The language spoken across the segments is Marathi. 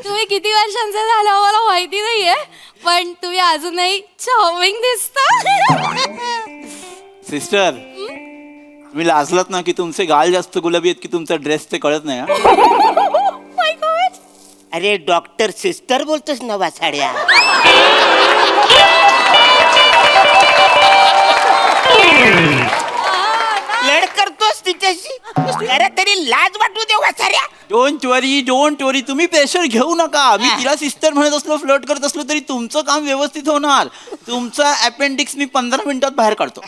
तुम्ही किती वर्षांचे झालं मला माहिती नाहीये, पण तुम्ही अजूनही चार्मिंग दिसता. सिस्टर, तुम्ही लाजलात ना की तुमचे गाल जास्त गुलाबी आहेत की तुमचा ड्रेस ते कळत नाही. माय गॉड. अरे डॉक्टर सिस्टर बोलतोस ना वासाड्या. लढ करतोस तिच्याशी. अरे तरी लाज वाटू दे वासाड्या. डोंट वरी तुम्ही प्रेशर घेऊ नका. मी तिला सिस्टर म्हणत असलो, फ्लर्ट करत असलो तरी तुमचं काम व्यवस्थित होणार. तुमचा अपेंडिक्स मी 15 मिनिटात बाहेर काढतो.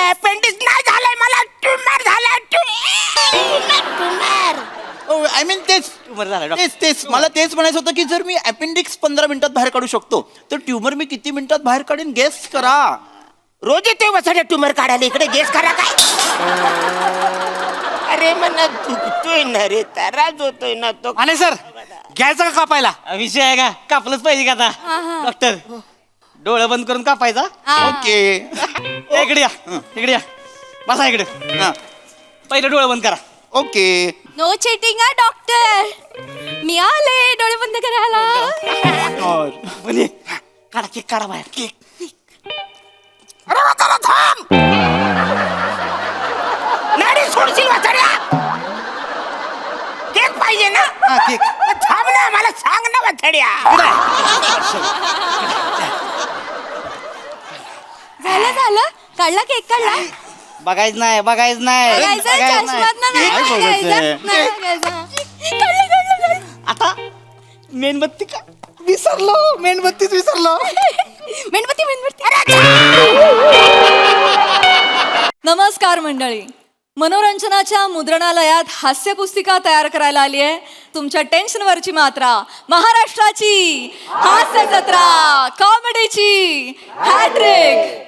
अपेंडिक्स नाही झालंय मला, ट्यूमर झाला. ट्यूमर आय मीन तेच तेच मला तेच म्हणायचं होतं की जर मी अपेंडिक्स 15 मिनिटात बाहेर काढू शकतो तर ट्युमर मी किती मिनिटात बाहेर काढेन गेस करा. रोज येतोय वसाड्या ट्यूमर काढायला, इकडे गेस करा काय. अरे मला दुखतोय ना रे, त्रास होतोय ना तो. आणि सर घ्यायचं का कापायला? विषय आहे का, कापलंच पाहिजे का आता. डॉक्टर डोळे बंद करून कापायचा. ओके इकडे या, इकडे या, बसा इकडे. पहिले डोळे बंद करा. ओके नो चिटिंग हा डॉक्टर. मी आले डोळे बंद करायला. म्हणजे काढा केक, काढा बाहेर केक. अरे वाचारा थांब. नाडी सोडशील वाचाड्या. केक पाहिजे ना. केक थांब ना, मला सांग ना वाचाड्या. झालं काढला केक काढला. बघायच नाही, बघायच नाही, बघायचं, बघायचं चष्मात ना नाही काय बघायचं, बघायचं? नाही बघायचं. काढलं. आता मेणबत्ती का विसरलो, मेणबत्तीच विसरलो. मेणबत्ती. नमस्कार मंडळी. मनोरंजनाच्या मुद्रणालयात हास्यपुस्तिका तयार करायला आली आहे. तुमच्या टेन्शनवरची मात्रा, महाराष्ट्राची हास्य जत्रा, कॉमेडीची हॅट्रिक.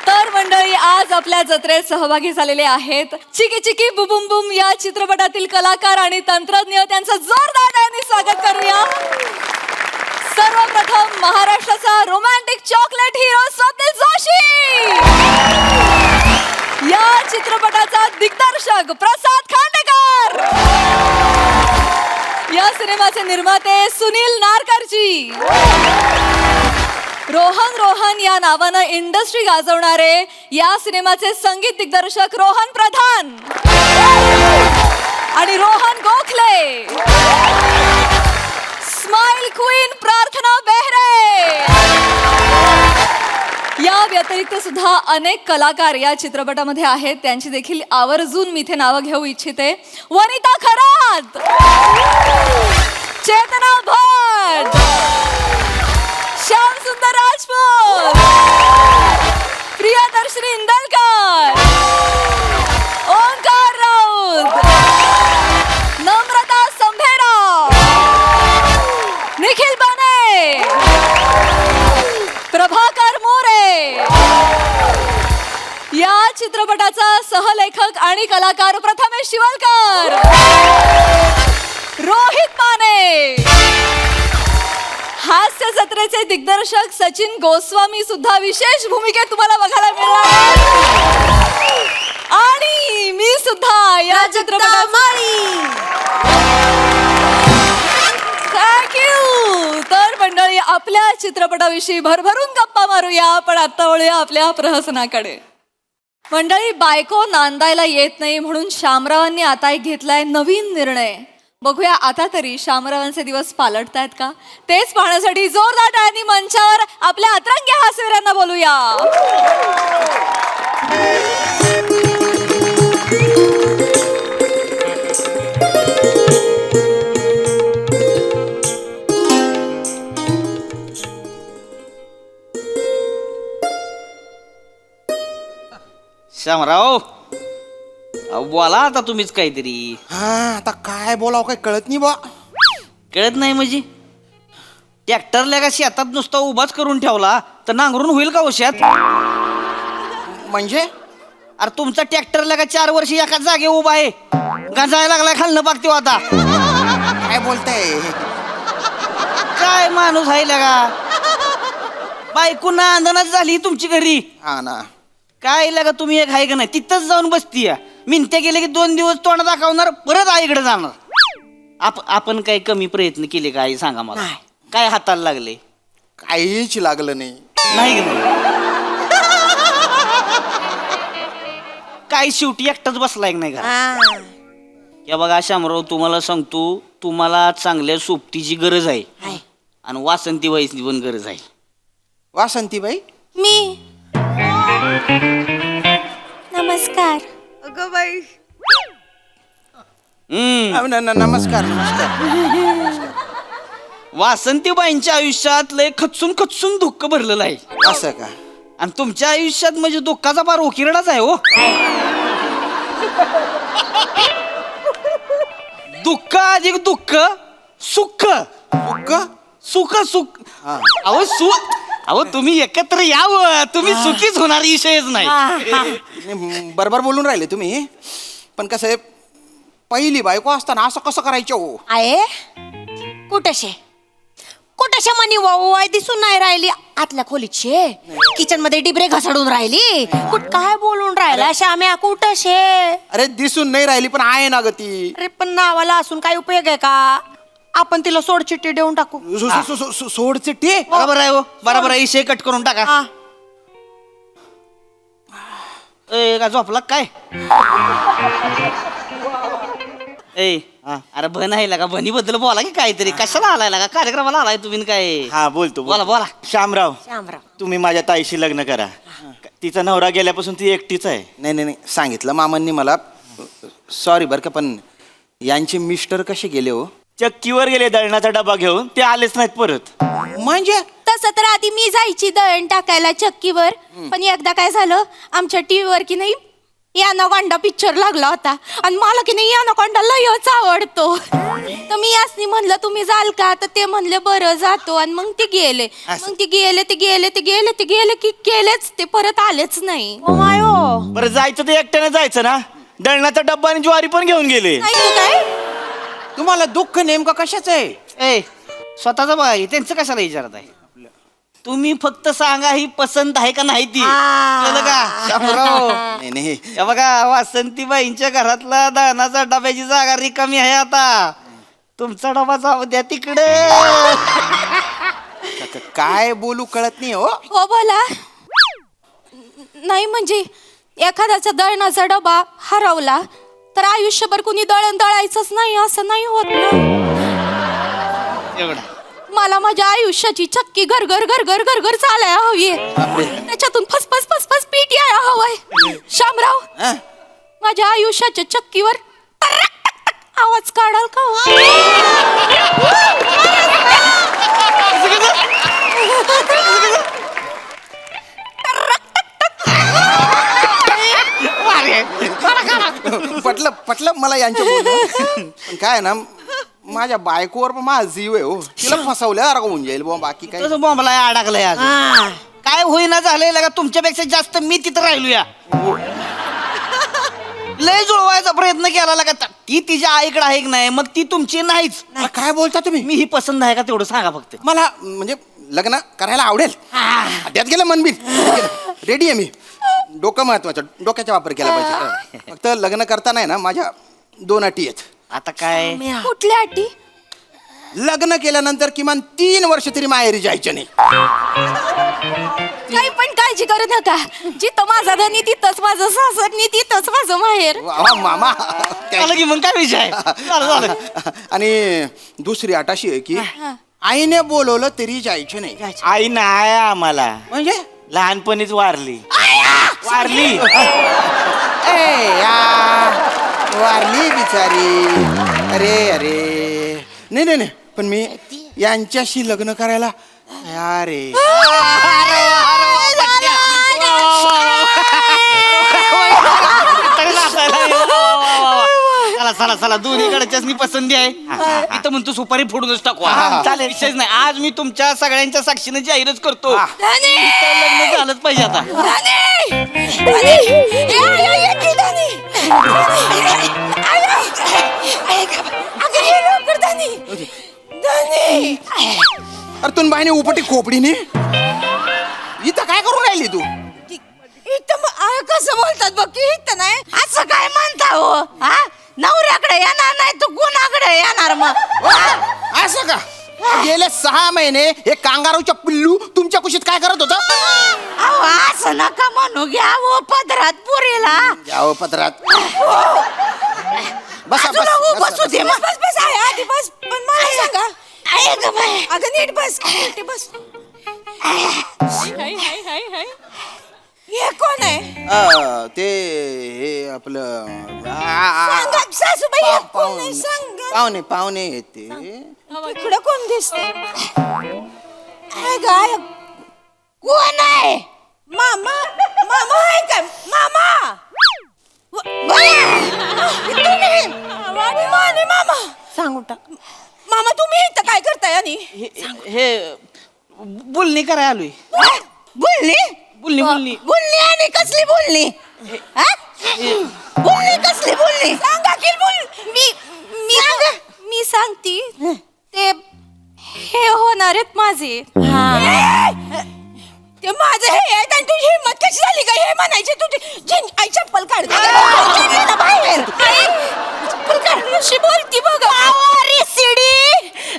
तर मंडळी आज आपल्या जत्रेत सहभागी झालेले आहेत चिकी चिकी बुबुम बुम या चित्रपटातील कलाकार आणि तंत्रज्ञ. त्यांचं जोरदार टाळ्यांनी स्वागत करूया. सर्वप्रथम महाराष्ट्राचा romantic chocolate hero Swapnil Joshi. या चित्रपटाचा दिग्दर्शक प्रसाद खांडेकर. या सिनेमाचे निर्माते सुनील नारकरजी. रोहन या नावानं इंडस्ट्री गाजवणारे या सिनेमाचे संगीत दिग्दर्शक रोहन प्रधान आणि रोहन गोखले. स्माइल क्वीन प्रार्थना बेहरे. या व्यतिरिक्त सुद्धा अनेक कलाकार या चित्रपटामध्ये आहेत. त्यांची देखील आवर्जून मी इथे नावं घेऊ इच्छिते. वनिता खरात, चेतना भट, श्याम सुंदर राजपूत, प्रियदर्शनी इंदलकर, ओंकार राऊत, नम्रता संभेरा, निखिल बने, प्रभाकर मोरे. या चित्रपटाचा सहलेखक आणि कलाकार प्रथमेश शिवलकर, रोहित माने. हास्य जत्रेचे दिग्दर्शक सचिन गोस्वामी सुद्धा विशेष भूमिकेत तुम्हाला बघायला मिळणार. आणि मी सुद्धा या चित्रपटात. थँक्यू. तर मंडळी आपल्या चित्रपटाविषयी भरभरून गप्पा मारूया, पण आता वळूया आपल्या प्रहसनाकडे. मंडळी बायको नांदायला येत नाही म्हणून शामरावांनी आता एक घेतलाय नवीन निर्णय. बघूया आता तरी शामरावांचे दिवस पालटतायत का. तेच पाहण्यासाठी जोरदार टाळ्यांनी मंचावर आपल्या अतरंगी हास्यवीरांना बोलूया. शामराव बोला आता तुम्हीच काहीतरी. हा आता काय बोलावं काय कळत नाही बा. कळत नाही म्हणजे ट्रॅक्टरला का शेतात नुसता उभाच करून ठेवला तर नांगरून होईल का शेत? म्हणजे अरे तुमचा ट्रॅक्टरला का 4 वर्ष एका जागे उभा आहे, गंजायला लागलाय खालनं बघतो आता. काय बोलताय? काय माणूस आहे लगा. बायको नांदणच झाली तुमची घरी. हा ना. काय लगा तुम्ही एक आहे का नाही तिथंच जाऊन बसतीय. मिनत्या गेले की 2 दिवस तोंड दाखवणार, परत आईकडे जाणार. आपण काही कमी प्रयत्न केले का आई सांगा मला काय हाताला लागले काहीच लागलं नाही. नाही की नाही काय शेवटी एकटाच बसलाय की नाही का या बघा शामराव तुम्हाला सांगतो तुम्हाला चांगल्या सोबतीची गरज आहे आणि वासंती बाईची पण गरज आहे. वासंतीबाई मी नमस्कार. अगं बाई नमस्कार नमस्कार. वासंतीबाईंच्या आयुष्यात लय खचून खचून दुःख भरलेलं आहे असं का? आणि तुमच्या आयुष्यात म्हणजे दुःखाचा फार उकिरडाच आहे हो. दुःख अधिक दुःख सुख सुख सुख अहो तुम्ही एकत्र यावं तुम्ही सुखीच होणार विषयच नाही. बरोबर बोलून राहिले तुम्ही. पण कसं आहे पहिली बायको असताना असं कसं करायचं हो? आहे कुठशे मनी वाय दिसून नाही राहिली आतल्या खोलीचे किचन मध्ये डिबरे घसडून राहिली काय बोलून राहिला श्याम्या कुठशे. अरे दिसून नाही राहिली पण आहे ना ग ती. अरे पण नावाला असून काय उपयोग आहे का? आपण तिला सोड चिठ्ठी देऊन टाकू. सोडचे टे बरोबर आहे हो बरोबर आहे विषय कट करून टाका. हा. ए का झोपला काय ए अरे भन आहे का भनी बद्दल बोला की काहीतरी कशाला आलाय का कार्यक्रमाला आलाय तुम्ही काय. हा बोलतो बोला बोला. श्यामराव श्यामराव तुम्ही माझ्या ताईशी लग्न करा. तिचा नवरा गेल्यापासून ती एकटीच आहे. नाही सांगितलं मामांनी मला. सॉरी बरं का पण यांचे मिस्टर कसे गेले हो? चक्कीवर गेले दळणाचा डबा घेऊन ते आलेच नाहीत परत. म्हणजे तसं तर आधी मी जायची दळण टाकायला चक्कीवर पण एकदा काय झालं आमच्या टीव्हीवर की नाही यानाकोंडा पिक्चर लागला होता आणि मला की नाही यानाकोंडा लयच आवडतो. तर मी यासनी म्हणलं तुम्ही जाल का? तर ते म्हणले बरं जातो आणि मग ते गेले. मग ते गेले की गेलेच ते परत आलेच नाही. बरं जायचं ते एकट्याने जायचं ना. दळणाचा डब्बा आणि ज्वारी पण घेऊन गेले. काय तुम्हाला दुःख नेमकं कशाच आहे? ए स्वतःच बघा की, त्यांचं कशाला विचारत आहे तुम्ही फक्त सांगा ही पसंत आहे का नाही ती. कळलं का शामराव? नाही हे बघा वासंतीबाईंच्या घरातला दळणाचा डब्याची जागा रिकामी आहे आता. तुमचा डबा जाऊ द्या तिकडे. काय बोलू कळत नाही हो. हो बोला. नाही म्हणजे एखाद्याचा दळणाचा डबा हरवला तर आयुष्यभर कुणी दळण दळायचंच नाही असं नाही होत ना. एवढा मला माझ्या आयुष्याची चक्की घर चालायला हवी. त्याच्यातून फसफस पीठ यायला हवंय. शामराव हा? माझ्या आयुष्याच्या चक्कीवर टरक टक टक आवाज काढाल का? पटलं मला यांच्या बोलणं. पण काय आहे ना माझ्या बायकोवर पण माझा जीव आहे हो. तिला फसवल्या होऊन जाईल बुवा बाकी काय. तसं बॉम्बला अडकलंय आज. काय होईना झालंय का तुमच्यापेक्षा जास्त मी तिथं राहिलो या. लय जुळवायचा प्रयत्न केला लागा. ती तिच्या आईकडे आहे की नाही मग ती तुमची नाहीच. काय बोलता तुम्ही? मी ही पसंत आहे का तेवढं सांगा फक्त. मला म्हणजे लग्न करायला आवडेल. त्यात गेलं मनबिन रेडी आहे मी. डोकं महत्वाचं डोक्याचा वापर केला पाहिजे. फक्त लग्न करताना आहे ना माझ्या 2 अटी आहेत. आता काय कुठल्या अटी? लग्न केल्यानंतर किमान 3 वर्ष तरी माहेरी जायचे नाही. काही पण काळजी करू नका. जिथं माझा धनी तिथंच माझं सासरनी तिथंच माझं माहेर. वा, मामा झालं की मग काय विषय झालं. आणि दुसरी अट अशी आहे की आईने बोलवलं तरी जायचे नाही. आई नाही आम्हाला म्हणजे लहानपणीच वारली. वारली बिचारी. अरे नाही पण मी यांच्याशी लग्न करायला अरे चला दोन्हीकडच्याच मी पसंती आहे. इथं म्हणतो सुपारी फोडूनच टाकू. चालेल विषयच नाही. आज मी तुमच्या सगळ्यांच्या साक्षीने जाहीरच करतो इथं लग्न झालंच पाहिजे आता. अरे तुम बाईने उपटी खोपडीने इथं काय करून राहिली तू? इथं कसं बोलतात बघ की इथं नाही असं काय म्हणता हो. नवऱ्याकडे येणार नाही तू कुणाकडे येणार मग असं का गेले 6 महिने हे कांगारूच्या पिल्लू तुमच्या कुशीत काय करत होतं? अहो, असं नका म्हणू घ्या वो पदरात पुरीला जाओ पत्रात बस बाजूला बसू दे मग. बस आहे आधी बस पण मला सांगा अगं नीट बस नीट बस हे कोण आहे ते हे आपलं सांगा सासूबाई हे कोण आहे सांगा पाहुणे पाहुणे येते इकडं कोण दिसतंय काय गाय कोण आहे मामा मामा आहे का मामा तुम्ही मामा सांगू टाक मामा तुम्ही इथं काय करताय आणि हे बोलणी कराय आलोय बोलली बोलणी बोलणी बोलली आणि कसली बोलली हा? बोलली कसली बोलली सांगा की बोल मी सांगती ते हे होणार आहेत माझे ते माझं हे आहे आणि तुझी हिंमत कशी झाली का हे म्हणायची तुझी आई चप्पल काढ बाहेर चप्पल काढ कशी बोलती बघ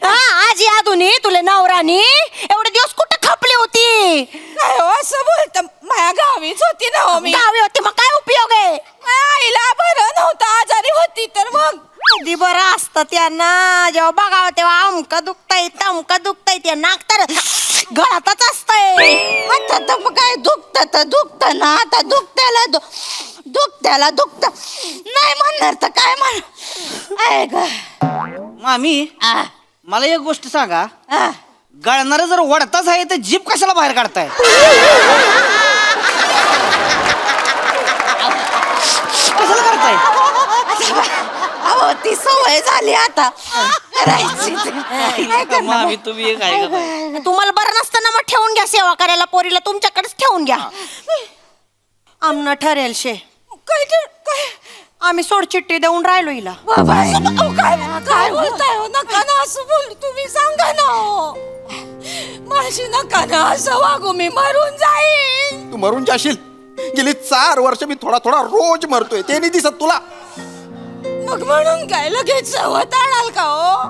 आजी आधुनी तुला नवरानी एवढे दिवस कुठं खपली होती काय हो असं बोलत माझ्या गावीच होती ना हो मी गावी होती मग काय उपयोग आहे आईला बरं नव्हतं आजारी होती तर मग कधी बरं असतं त्यांना जेव्हा बघावं तेव्हा अमका दुखताय तमका दुखताय ते नाक तर गळातच असतंय आता तर मग काय दुखत ना आता दुखत्याला दुखत नाही म्हणणार तर काय म्हण आहे ग मामी आ, मला एक गोष्ट सांगा आ. गळणारा जर वडताच आहे तर जीप कशाला बाहेर काढताय कशाला करताय अहो ती सवय झाली आता करायची ते. काय करणार? मामी तुम्ही एक आहे का तुम्हाला बरं नसताना मग ठेवून घ्या सेवा करायला पोरीला तुमच्याकडेच ठेवून घ्या आमनं ठरेल शे काय आम्ही सोडचिट्टी देऊन राहिलो हिला बाबा अहो, काय बोलताय हो नका ना असं बोल तुम्ही सांगा ना हो माझी नका ना असं वागू मी मरून जाईन तू मरून जाशील गेली 4 वर्ष मी थोडा थोडा रोज मरतोय ते नाही दिसत तुला मग म्हणून काय लगेच सवत आणाल का हो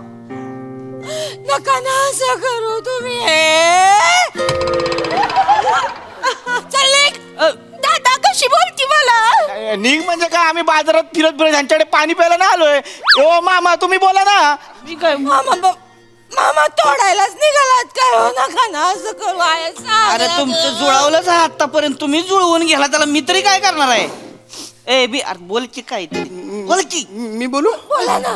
नका ना असं करू तुम्ही चल दादा कशी बोलती मला निघ म्हणजे काय आम्ही बाजारात फिरत फिरत यांच्याकडे पाणी प्यायला ना आलोय ओ मामा तुम्ही बोला ना मी काय मामा तोडायलाच निघालात काय हो नका ना असं करू आहे सांग अरे ना तुमचं गं. जुळवलंच आहे आतापर्यंत तुम्ही जुळवून गेला त्याला मी तरी काय करणार आहे ए बी अरे बोल की काय तरी बोल की मी बोलू बोला ना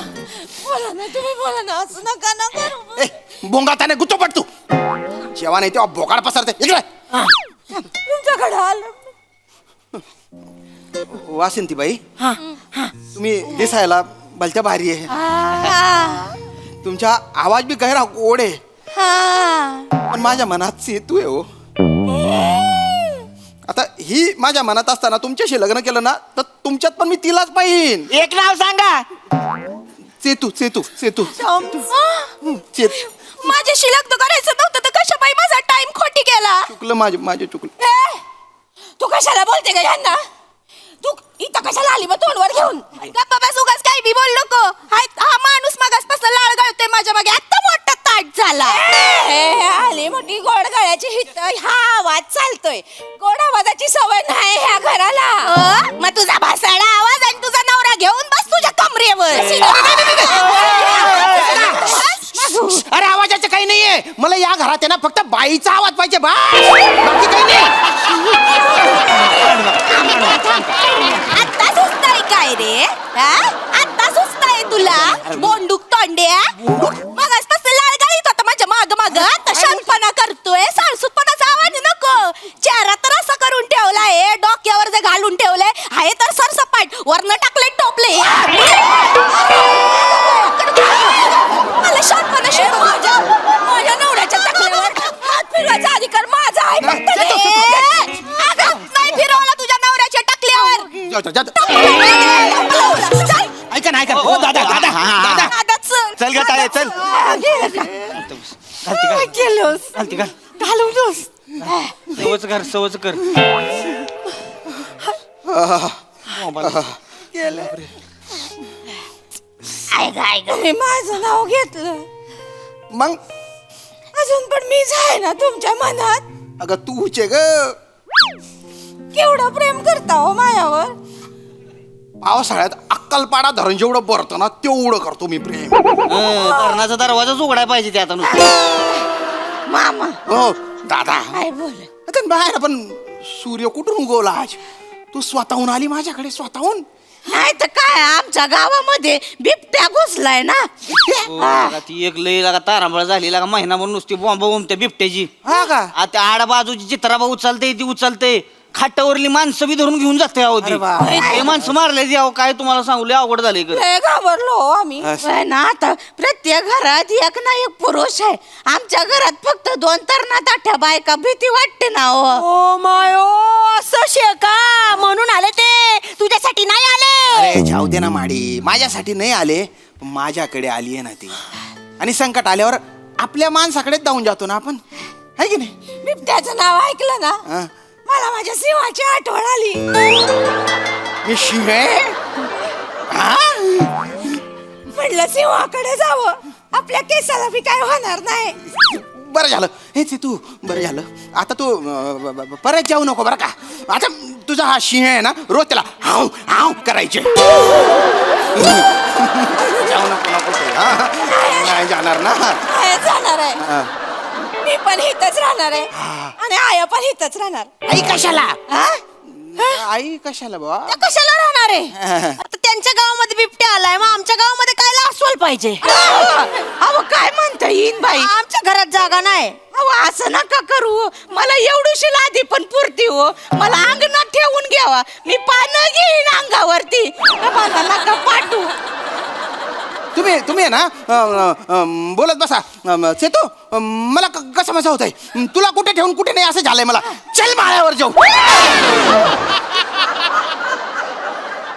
तुम्ही बोला ना असं नका ना करू ए बोंगाताने गुच्चो पट तू जेव्हा नाही तेव्हा बोकाड पसरते इकडे तुमच्याकडे आलं वासिंती बाई तुम्ही दिसायला भलत्या भारी आहे तुमचा आवाज बी गैरा ओढ आहे पण माझ्या मनात सेतू आहे हो आता ही माझ्या मनात असताना तुमच्याशी लग्न केलं ना तर तुमच्यात पण मी तिलाच पाहिजे एक नाव सांगा सेतू सेतू सेतू माझ्याशी लग्न करायचं नव्हतं तर कशा बाई माझा टाइम खोटी गेला चुकलं माझे चुकलं तू कशाला बोलते का यांना तू इथं कशाला आली मग तोंडवर घेऊन गप्पा बस उगाच काही बी बोल नको हा माणूस मगासपासून लाळ गळतोय माझ्या मागे आता मोठा ताट झाला आली मोठी गोड गळ्याची हित हा आवाज चालतोय गोड आवाजाची सवय नाही ह्या घराला मग तुझा भासाडा आवाज आणि तुझा नवरा घेऊन बस तुझ्या कमरेवर अरे आवाजाचं काही नाहीये मला या घरात आहे ना फक्त बाईचा आवाज पाहिजे बाकी काही नाही आता सुचताय काय रे आता सुचताय तुला बोंडूक तोंड्या मगासपासून लाळ गाळीत होता माझ्या माग आता शांतपणा करतोय साळसूतपणाचा आवाज नको चेहरा तर असा करून ठेवलाय डोक्यावर जे घालून ठेवलंय हाय तर सरसपाट वरनं टाकले टोपले मला शांतपणा शिकव माझ्या नवऱ्याच्या टाकल्यावर हात फिरवायचा अधिकार माझा आहे फक्त रे. अगं, नाही फिरवला तुझ्या नवऱ्याच्या टाकल्यावर ऐका ना ऐका हो दादा दादा दादा नादात चल ग ताई चल काय केलंस घालती घाल घालवलंस सवच कर तुम्ही माझं नाव घेतलं मग अजून पण मीच आहे ना तुमच्या मनात. अगं तूच आहे ग. केवढं प्रेम करता हो मायावर. पावसाळ्यात अक्कलपाडा धरण जेवढं भरतं ना तेवढं करतो मी प्रेम. कर्णाचा दरवाजाच उघडाय पाहिजे ते आता नुसतं. मामा हो दादा. काय बोल. आता बाहेर पण सूर्य कुठून उगवला आज? तू स्वतःहून आली माझ्याकडे स्वतःहून. नाही तर काय आमच्या गावामध्ये बिबट्या घुसलाय ना. लागा ती एक लई लागा तारांबळ झाली लागा महिना म्हणून नुसती बॉम्ब उमते बिबट्याची. हा का? आता आड बाजूची चित्राबा उचलते ती उचलते खाटावरली माणसं बी धरून घेऊन जाते अहो ती. अरे वा. ते माणसं मारले ती अहो काय तुम्हाला सांगू लय अवघड झाले लय घाबरलो हो आम्ही. होय ना आता प्रत्येक घरात एक ना एक पुरुष आहे. आमच्या घरात फक्त 2 तरणा ताठ्या बायका. भीती वाटते ना हो. ओ मायो असं शेका म्हणून आले ते तुझ्यासाठी नाही आले. अरे जाऊ दे ना माडी. माझ्यासाठी नाही आले पण माझ्याकडे आली आहे ना ती. आणि संकट आल्यावर आपल्या माणसाकडेच जाऊन जातो ना आपण, है की नाही? बिबट्याचं नाव ऐकलं ना हा. मला माझ्या सिंहाची आठवण आली. मी शिव आहे? हा? म्हटलं सिंहाकडे जावं, आपल्या केसाला बी काय होणार नाही. बरं झालं हेच आहे तू. बरं झालं आता तू परत जाऊ नको बरं का. आता तुझा हा सिंह आहे ना रोज त्याला हाव हाव करायचे. जाऊ नको नाही जाणार ना. काय जाणार आहे. हा. मी पण इथंच राहणार आहे आणि आया पण इथंच राहणार. आई कशाला? हा? आई कशाला बाबा? त्या कशाला राहणार आहे? आता त्यांच्या गावामध्ये बिबट्या आलाय मग आमच्या गावामध्ये काय अस्वल पाहिजे. अहो काय म्हणता येईन बाई. आमच्या घरात जागा नाही. अहो असं नका करू. मला एवढीशी लादी पण पुरती हो. मला अंगणात ठेवून घ्यावा. मी पानं घेईन अंगावरती. मला नका पाठवू. तुम्ही आहे ना बोलत बसा. चेतो मला कसं मजा होत आहे. तुला कुठे ठेवून कुठे नाही असं झालंय मला. चल माळ्यावर जाऊ.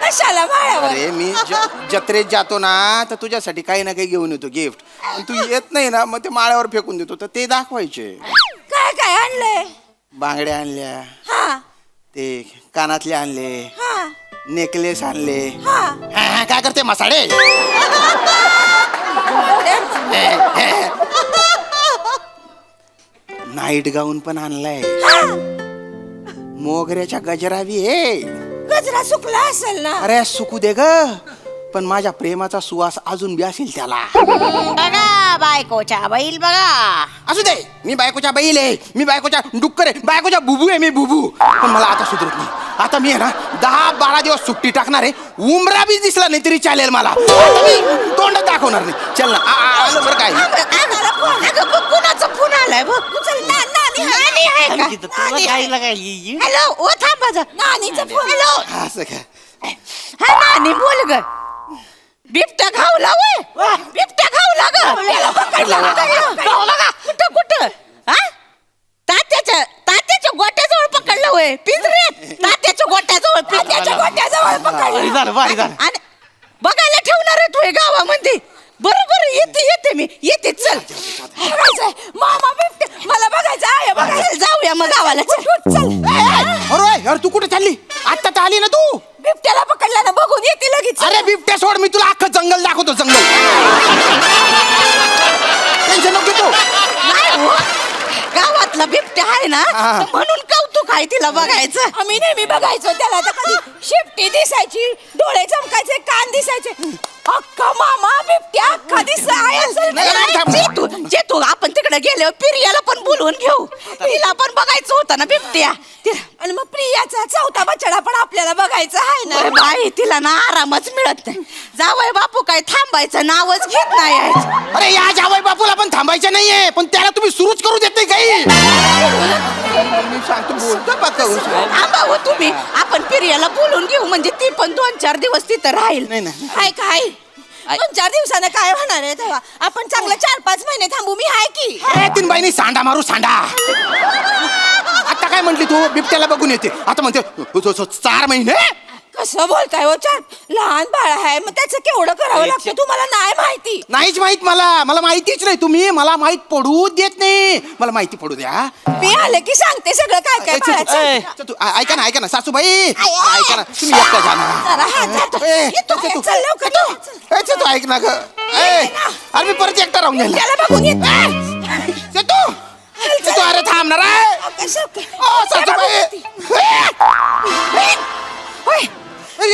कशाला माळ्यावर. अरे मी जत्रेत जातो ना तर तुझ्यासाठी काही ना काही घेऊन येतो गिफ्ट. तू येत नाही ना मग ते माळ्यावर फेकून देतो तर ते दाखवायचे. काय काय आणलंय. बांगड्या आणल्या, हा ते कानातले आणले, हा नेकलेस आणले. हा. काय करते मसाडे? नाईट गाऊन पण आणलाय. मोगऱ्याच्या गजरा बी आहे. गजरा सुकला असेल ना. अरे सुकू दे ग पण माझ्या प्रेमाचा सुवास अजून बी असेल त्याला. बघा बायकोच्या बैल बघा. असू दे मी बायकोच्या बैल आहे. मी बायकोच्या डुक्कर आहे. बायकोच्या बुबू आहे मी बुबू. पण मला आता सुधरत नाही. आता मी आहे ना 10-12 दिवस सुट्टी टाकणार आहे. उमरा बी दिसला नाही तरी चालेल मला. आता मी तोंड दाखवणार नाही. चल ना आलं बरं काय. कुणाचा फोन आलाय बघ. चल नानी आहे का? तिथं तुला काय लागा हॅलो ओ थांबा जा. नानीचा फोन. हॅलो असं काय. हा नानी बोल ग. बिबट्या खावला वय. बिबट्या खावला ग. खावला का? कुठं कुठं हा? तात्याच्या गोट्याजवळ पकडलं वय. पिंजऱ्यात तात्याच्या गोट्याजवळ भारी झालं भारी झालं. आणि बघायला ठेवणार आहे तू गावामध्ये. बरोबर येते मी येते. चल बघायचंय मामा बिबट्या. मला बघायचं आहे. बघायला जाऊया मग गावाला. चल. अरे यार तू कुठे चालली? आता तर आली ना तू. बिबट्याला पकडला ना बघून येते लगेच. अरे बिबट्या सोड मी तुला अख्खं जंगल दाखवतो. जंगल टेन्शन नको घेऊ. नाही हो. गावातला बिबट्या आहे ना हा. तर म्हणून कौतुक आहे तिला बघायचं. आम्ही नेहमी बघायचो त्याला. तर कधी शेपटी दिसायची, डोळे चमकायचे, कान दिसायचे. अख्खा मामा बिबट्या अख्खा जेतू आपण तिकडे गेलो प्रियाला पण बोलवून घेऊ. तिला पण बघायचं होतं ना बिबट्या. आणि मग प्रियाचा 4था बछडा पण आपल्याला बघायचा आहे ना. बाई तिला ना आरामच मिळत नाही. जावई बापू काय थांबायचं नावच घेत नाही. अरे या जावई बापूला पण थांबायचं नाहीये पण त्याला तुम्ही सुरूच करू देत नाही काही. मी सांगतो बोलतो पक्का. थांबा हो तुम्ही. आपण प्रियाला बोलून घेऊ म्हणजे ती पण 2-4 दिवस तिथं राहील. नाही. काय काय 2-4 दिवसानं काय होणार आहे तेव्हा. आपण चांगलं 4-5 महिने थांबू. मी आहे की. अरे 3 बाईनी सांडा मारू सांडा. आता काय म्हटली तू बिबट्याला बघून येते. आता म्हणते 4 महिने. कसं बोलताय हो छान लहान बाळ आहे मग त्याचं केवढं करावं लागतं तुम्हाला नाही माहिती नाहीच माहित मला माहितीच नाही. तुम्ही मला माहित पडू देत नाही. मला माहिती पडू द्या. मी आले की सांगते सगळं काय काय बाळाचं. ऐका ना सासूबाई, ऐका ना, तुम्ही एकटा जा ना. जरा हात जातो. येतो, तू चल लवकर तू. तू ऐक ना ग. अरे मी परत एकटा राहून गेला. त्याला बघून येत तू अरे थांबणार आहे. सासूबाई,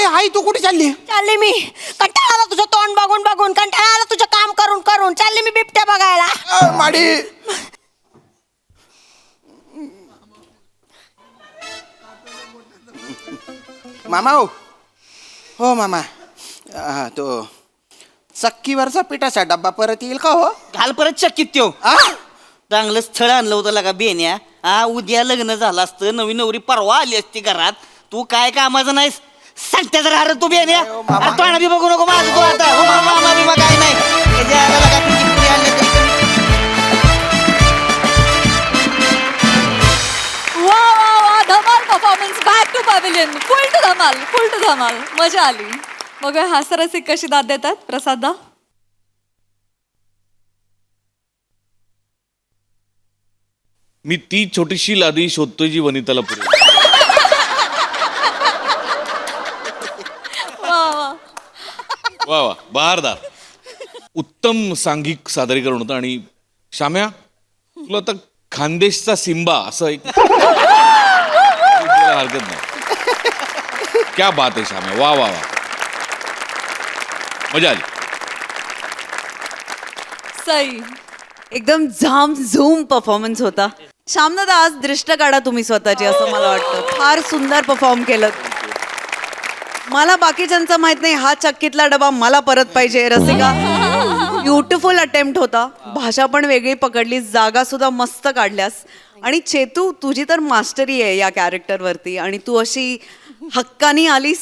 आई तू कुठे चालली? चालली मी. कंटाळा आला तुझं तोंड बघून बघून, कंटाळा आला तुझं काम करून करून. चालली मी बिबट्या बघायला. माडी मामा हो मामा, तो चक्कीवरचा पिठाचा डब्बा परत येईल का हो? घाल परत चक्कीत त्यो. आ? चांगलं स्थळ आणलं होतं लगा बेन्या. उद्या लग्न झालं असतं, नवी नवरी परवा आली असती घरात. तू काय कामाचं नाहीस, सांगते जरा. अरे तू बेन्या, मामा. अरे तोंड बी बघू नको माझं तू आता. हो मामा बिमा काय नाही. त्याच्या आला लगा तुझी पुरी आणली तरी कमी. वा वा वा, धमाल performance. Back to pavilion. Full to धमाल. मजा आली. बघूया हास्यरसिक कशी दाद देतात. प्रसादा. मी ती छोटीशी लादी शोधतोय जी वनिताला पुरेल. वा वा, बहारदार. उत्तम सांघिक सादरीकरण होतं. आणि श्याम्या, तुला आता खानदेशचा सिम्बा असं एक हरकत नाही. क्या बात आहे श्याम्या, वा वा वा, मजा आली. सई. एकदम झाम झूम परफॉर्मन्स होता. श्यामनाथ, आज दृष्ट काढा तुम्ही स्वतःची, असं मला वाटतं. फार सुंदर परफॉर्म केलं. मला बाकीच्यांचं माहित नाही, हा चक्कीतला डबा मला परत पाहिजे. रसिका, ब्युटिफुल अटेम्प्ट होता. भाषा पण वेगळी पकडली, जागा सुद्धा मस्त काढल्यास. आणि चेतू, तुझी तर मास्टरी आहे या कॅरेक्टरवरती. आणि तू अशी हक्कानी आलीस.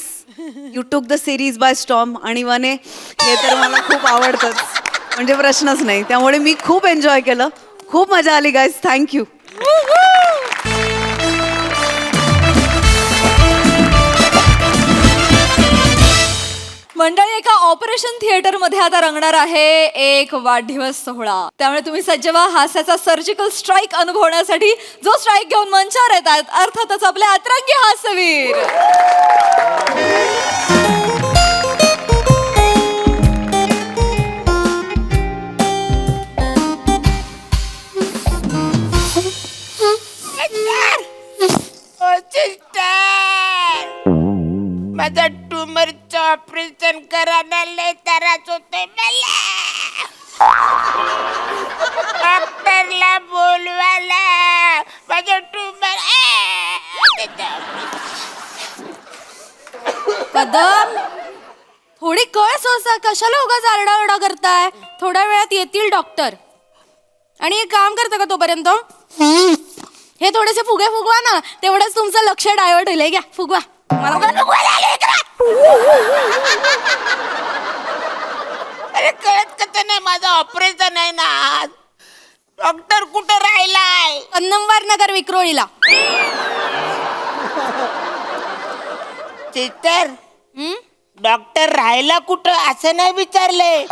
You took the series bye storm. आणि वने, हे तर मला खूप आवडतंच, म्हणजे प्रश्नच नाही. त्यामुळे मी खूप एन्जॉय केलं. खूप मजा आली गाईज. थँक्यू. मंडळी, एका ऑपरेशन थिएटर मध्ये आता रंगणार आहे एक वाढदिवस सोहळा. त्यामुळे तुम्ही सज्ज व्हा हास्याचा सर्जिकल स्ट्राईक अनुभवण्यासाठी. जो स्ट्राईक घेऊन मंचावर येतात अर्थातच आपले अतरंगी हास्यवीर. माझा ट्युमरचं ऑपरेशन करायला लय त्रास होतोय मला. डॉक्टरला बोलवायला. माझं ट्युमर कदम, थोडी कळ सोसा. कशाला उगाच आरडाओरडा करताय? थोड्या वेळात येतील डॉक्टर. आणि एक काम करता का तोपर्यंत? हे थोडेसे फुगे फुगवा ना, तेवढंच तुमचं लक्ष डायव्हर्ट होईल. घ्या फुगवा. अरे कळत कसं नाही, माझं ऑपरेशन आहे ना. डॉक्टर कुठं राहिलाय? कन्नमवार नगर विक्रोळीला. सिस्टर, डॉक्टर राहिला कुठं असं नाही विचारले.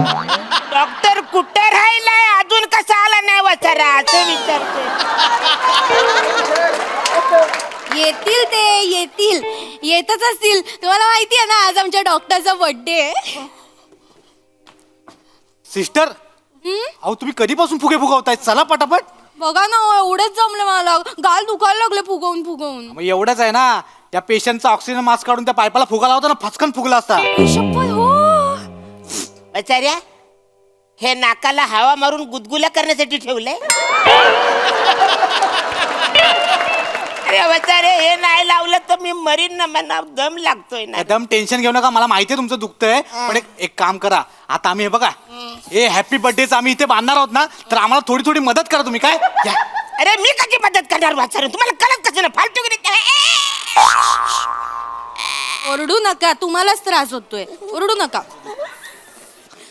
डॉक्टर कुठं राहिलाय अजून कसा आला नाही वचारा असं विचारते. येतील ते, येतील, येतच असतील. तुम्हाला माहिती आहे ना, आज आमच्या डॉक्टरचा बर्थडे आहे. सिस्टर, अहो तुम्ही कधीपासून फुगे फुगवताय? चला पटापट. बघा ना, एवढंच जमलं मला. गाल दुखायला लागले फुगवून फुगवून. मग एवढंच आहे ना, त्या पेशंटचा ऑक्सिजन मास्क काढून त्या पाईपाला फुगा लावता ना, फचकन फुगला असता. शपथ हो. वचार्या, हे नाकाला हवा मारून गुदगुल्या करण्यासाठी ठेवलंय. अरे वचारे, हे नाही लावलं तर मी मरीन ना. मला दम लागतोय ना. एकदम टेन्शन घेऊ नका, मला माहिती आहे तुमचं दुखतंय. पण एक काम करा, आता आम्ही हे बघा, हे हॅपी बर्थडेच आम्ही इथे बांधणार आहोत ना, तर आम्हाला थोडी थोडी मदत करा तुम्ही. काय या. अरे मी कशी मदत करणार वाचारे? तुम्हाला कळत कसं ना फालतू. ओरडू नका, तुम्हालाच त्रास होतोय. ओरडू नका.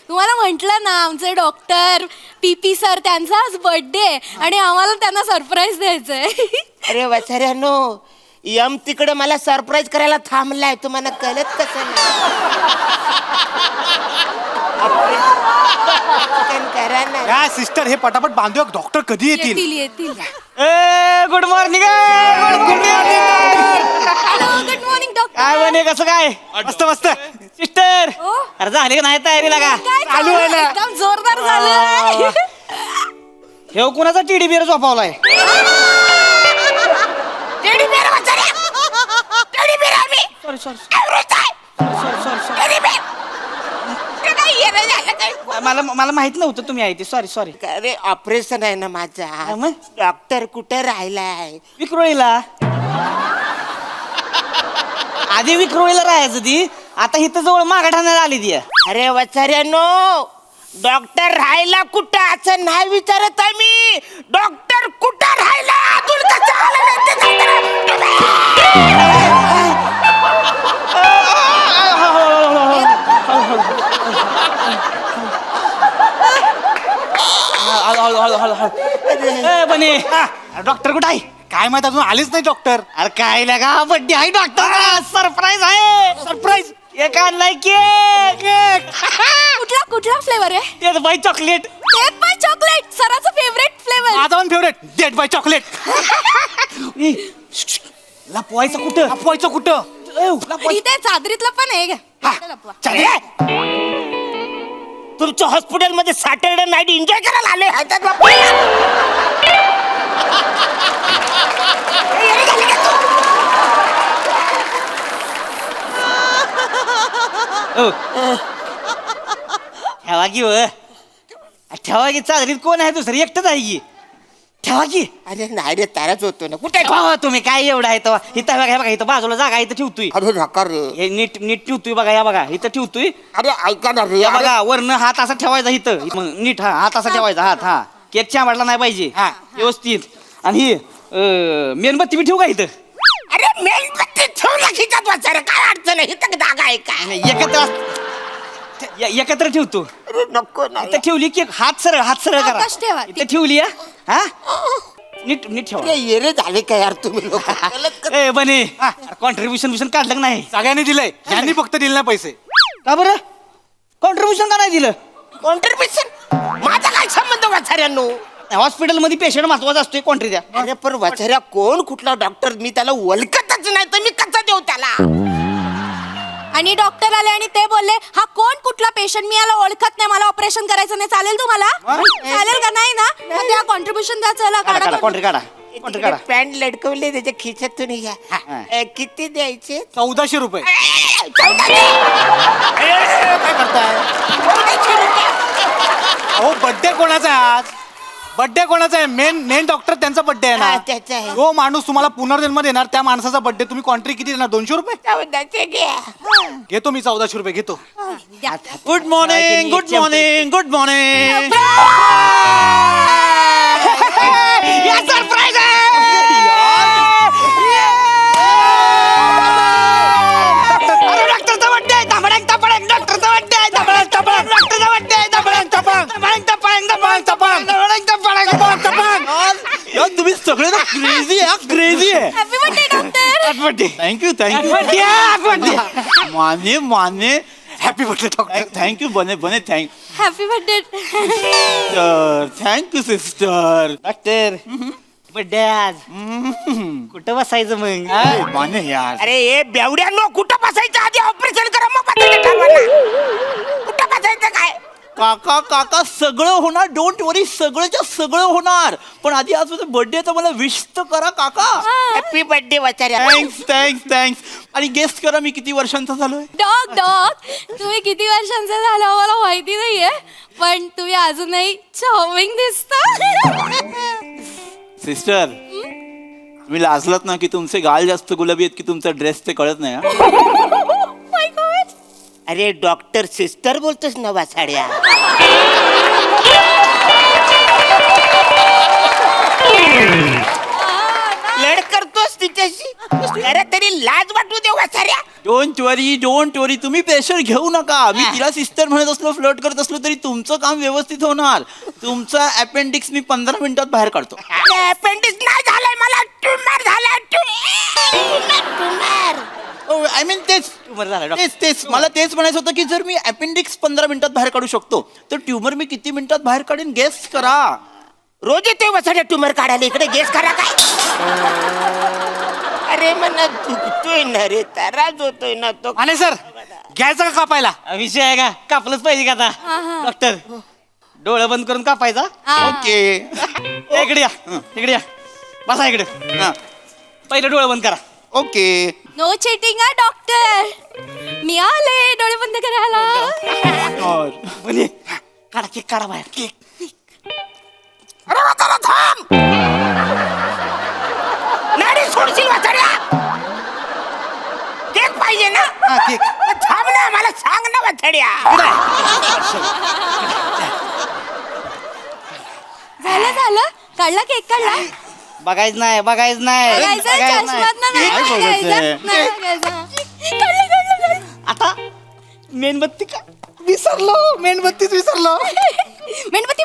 तुम्हाला म्हंटल ना, आमचे डॉक्टर पीपी सर, त्यांचा आज बर्थडे आणि आम्हाला त्यांना सरप्राईज द्यायचंय. अरे वचाऱ्यानो, यम तिकडे मला सरप्राईज करायला थांबलाय, तुम्हाला कळत कसं नाही? करा ना. काय सिस्टर हे पटापट बांधूया, डॉक्टर कधी येतील? येतील येतील good morning good morning doctor. काय बने कसं काय? मस्त मस्त. सिस्टर ओ, अरे झाली का नाही तयारी लागा? काय चालू आहे ना. एकदम जोरदार झालं. हे कुणाचा टीडी बिअर झोपावलाय? टेडी बेअर वाचाऱ्या. टेडी बेअर आम्ही. एवढंच आहे. Teddy bear. ते काय येणं झालं काय? मला माहित नव्हतं तुम्ही आहे ते. सॉरी अरे ऑपरेशन आहे ना माझा. मग? डॉक्टर कुठे राहिलाय? विक्रोळीला. आधी विक्रोळीला राहायचं ती, आता इथं जवळ मागा ठाण्याला आली ती. अरे वचाऱ्यानो, डॉक्टर राहायला कुठं असं नाही विचारत आहे मी. डॉक्टर कुठं राहिला अजून कसं आलं नाही ते बने डॉक्टर कुठं आहे? काय माहित अजून आलीच नाही डॉक्टर. अरे काय लगा बड्डे आहे डॉक्टर. सरप्राईज आहे. सरप्राईज एक आणलाय केक. कुठला कुठला फ्लेवर आहे? तेच बाई चॉकलेट. केक बाय चॉकलेट, सराचं फेवरेट फ्लेवर. माझा पण फेवरेट डेट बाय चॉकलेट. लपवायचं कुठं? लपवायचं कुठं? इथे चादरीतलं पण आहे. हा. लपवा. तुमच्या हॉस्पिटलमध्ये सॅटरडे नाईट एन्जॉय करायला आले. ठेवा की व. ठेवा की चादरीत कोण आहे दुसरं? एकटंच आहे की. ठेवा की. अरे नाही रे, ताराच होतो ना. कुठे हो, तुम्ही काय एवढं आहे तेव्हा? इथं बघा इथं बाजूला जागा आहे, इथं ठेवतोय. अरे नका रे. हे नीट नीट ठेवतोय बघा. या बघा इथं ठेवतोय. अरे ऐका ना रे. या बघा वरनं हात असा ठेवायचा इथं. मग नीट हात असा ठेवायचा. हात हा केक चांबडला नाही पाहिजे. हा. व्यवस्थित. आणि ही मेणबत्ती बी ठेवू का इथं? अरे मेणबत्ती ठेवला खिचत वाचारे, काय अडचण आहे? इथं जागा आहे का? एकत्र ठेवतो. अरे नको ना. इथं ठेवली केक. हात सरळ करा. आकाश ठेवा. इथं ठेवली हा. नीट ठेवा. अरे येरे झाले का यार तुम्ही लोक? ए बने कॉन्ट्रीब्युशन काढलं का नाही? सगळ्यांनी दिलंय, यांनी फक्त दिले नाही पैसे. का बरं? कॉन्ट्रीब्युशन का नाही दिलं? कॉन्ट्रीब्युशन माझा काय संबंध वाचाऱ्यांनो? हॉस्पिटलमध्ये पेशंट महत्वाचा असतोय. कॉन्ट्री द्या. अरे पण वाचाऱ्या कोण कुठला डॉक्टर? मी त्याला ओळखतच नाही, तर मी कसं देऊ त्याला? आणि डॉक्टर आले आणि ते बोलले, हा कोण कुठला पेशंट? मी याला ओळखत नाही, मला ऑपरेशन करायचं नाही. चालेल तुम्हाला? चालेल का? नाही ना? मग त्या कॉन्ट्रीब्युशन द्या. चला काढा. कॉन्ट्री काढा. कॉन्ट्री काढा. पॅन्ट लटकवले त्याच्या खिशातून घ्या. किती द्यायचे? 1400 रुपये. काय करताय? अहो बर्थडे कोणाचा आहे आज? बर्थडे कोणाचा आहे? मेन डॉक्टर त्यांचा बर्थडे आहे हा, ना. त्याचा आहे. जो माणूस तुम्हाला पुनर्जन्म देणार त्या माणसाचा बर्थडे तुम्ही कॉन्ट्री किती देणार? 200 रुपये चौदाचे घ्या. घेतो मी. 1400 रुपये घेतो. Good morning good morning good morning. Surprise डॉक्टरचा बर्थडे. धबडक धबडक डॉक्टरचा बर्थडे. धबडक धबडक डॉक्टरचा बर्थडे. धबडक धबडक धबडक धबडक धबडक यार तुम्ही सगळे ना क्रेझी आहे. क्रेझी आहे. Happy birthday doctor. Thank you Mane happy birthday doctor. Thank you बने thank you happy birthday. Thank you sister. Doctor birthday आज. कुठं बसायचं मग? माने यार. अरे हे बेवड्यानो, कुठं बसायचं? आधी ऑपरेशन करा मग बसायचं ठरवा ना. कुठं बसायचं काय? काका सगळं होणार. डोंट वरी, सगळंच्या सगळं होणार. पण आधी आज माझा बर्थडे तर मला विश तर करा काका. हॅपी बर्थडे वाचाऱ्या. थँक्स. आणि गेस्ट करा मी किती वर्षांचा झालोय. डॉग तुम्ही किती वर्षांचं झालं मला माहिती नाहीये, पण तुम्ही अजूनही चार्मिंग दिसता. सिस्टर तुम्ही लाजलात ना की तुमचे गाल जास्त गुलाबी आहेत की तुमचा ड्रेस ते कळत नाही. My God. अरे डॉक्टर सिस्टर बोलतोस ना वाचाड्या? लढ करतोस तिच्याशी? अरे तरी लाज वाटू दे वाचाऱ्या. डोंट वरी तुम्ही प्रेशर घेऊ नका. मी तिला सिस्टर म्हणत असलो, फ्लर्ट करत असलो तरी तुमचं काम व्यवस्थित होणार. तुमचा अपेंडिक्स मी 15 मिनिटात बाहेर काढतो. अपेंडिक्स नाही झालंय मला, ट्युमर झालाय. आय मीन तेच ट्युमर झाला डॉक्टर. तेच मला तेच म्हणायचं होतं की जर मी अपेंडिक्स 15 मिनिटात बाहेर काढू शकतो तर ट्युमर मी किती मिनिटात बाहेर काढेन गेस करा. रोज येतोय वसाड्या ट्युमर काढायला इकडे गेस करा काय. अरे मला दुखतोय ना रे, त्रास होतोय ना तो. आणि सर घ्यायचं का कापायला? विषय आहे का? कापलंच पाहिजे का आता डॉक्टर? डोळं बंद करून कापायचा. ओके इकडे या, इकडे या, बसा इकडे. हा पहिलं डोळं बंद करा. ओके नो चिटिंग हा डॉक्टर. मी आले डोळे बंद करायला. बने काढा केक, काढा बाहेर केक. अरे वसाड्या थांब. नाडी सोडशील वसाड्या. केक पाहिजे ना? केक. मग थांब ना, मला सांग ना वसाड्या. झालं काढला केक काढला. बघायचं नाही, बघायचं नाही, बघायचं, बघायचं चष्मात नाही काय बघायचं, बघायचं? नाही बघायचं. काढलं. आता मेणबत्ती का? विसरलो, मेणबत्तीच विसरलो. मेणबत्ती.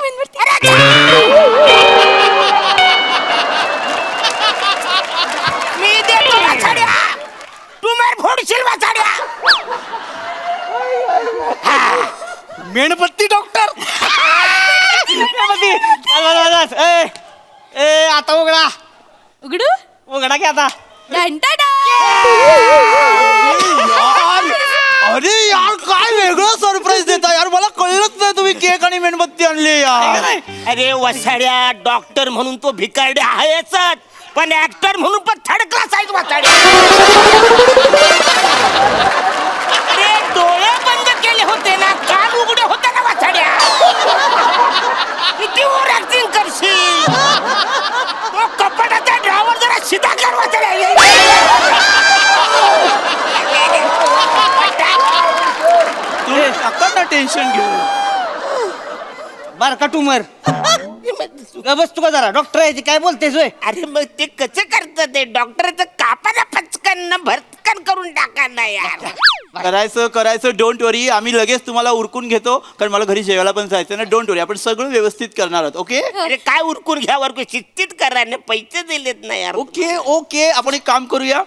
मी देतो वसाड्या. ट्युमर फोडशील वसाड्या. मेणबत्ती डॉक्टर. मेणबत्ती. बस. ए आता उघडा, उघडू. उघडा की आता. घंटाडा. अरे यार काय वेगळं सरप्राईज देता यार. मला कळलंच नाही तुम्ही केक आणि मेणबत्ती आणली यार. अरे वसाड्या, डॉक्टर म्हणून तो भिकारडे आहेच, पण ऍक्टर म्हणून पण थर्ड क्लास आहे वसाड्या. अरे डोळे बंद केले होते ना, कान उघडे होते ना वसाड्या. किती ओव्हर ऍक्टिंग करशील. तो कपाटाचा ड्रावर जरा सीधा कर वसाड्या. तुम्ही नका ना टेन्शन घेऊ. बार का ट्युमर. बस तुका जरा डॉक्टर आहे काय बोलतेस होय. अरे मग ते कसं करतं ते डॉक्टरचं कापाला पचकन न भरतकन करून टाका ना यार. करायचं डोंट वरी. आम्ही लगेच तुम्हाला उरकून घेतो कारण मला घरी जेवायला पण जायचं ना. डोंट वरी, आपण सगळं व्यवस्थित करणार आहोत. ओके अरे काय उरकून घ्यावर शिस्तीत करा ना, पैसे दिलेत ना यार. ओके आपण एक काम करूया.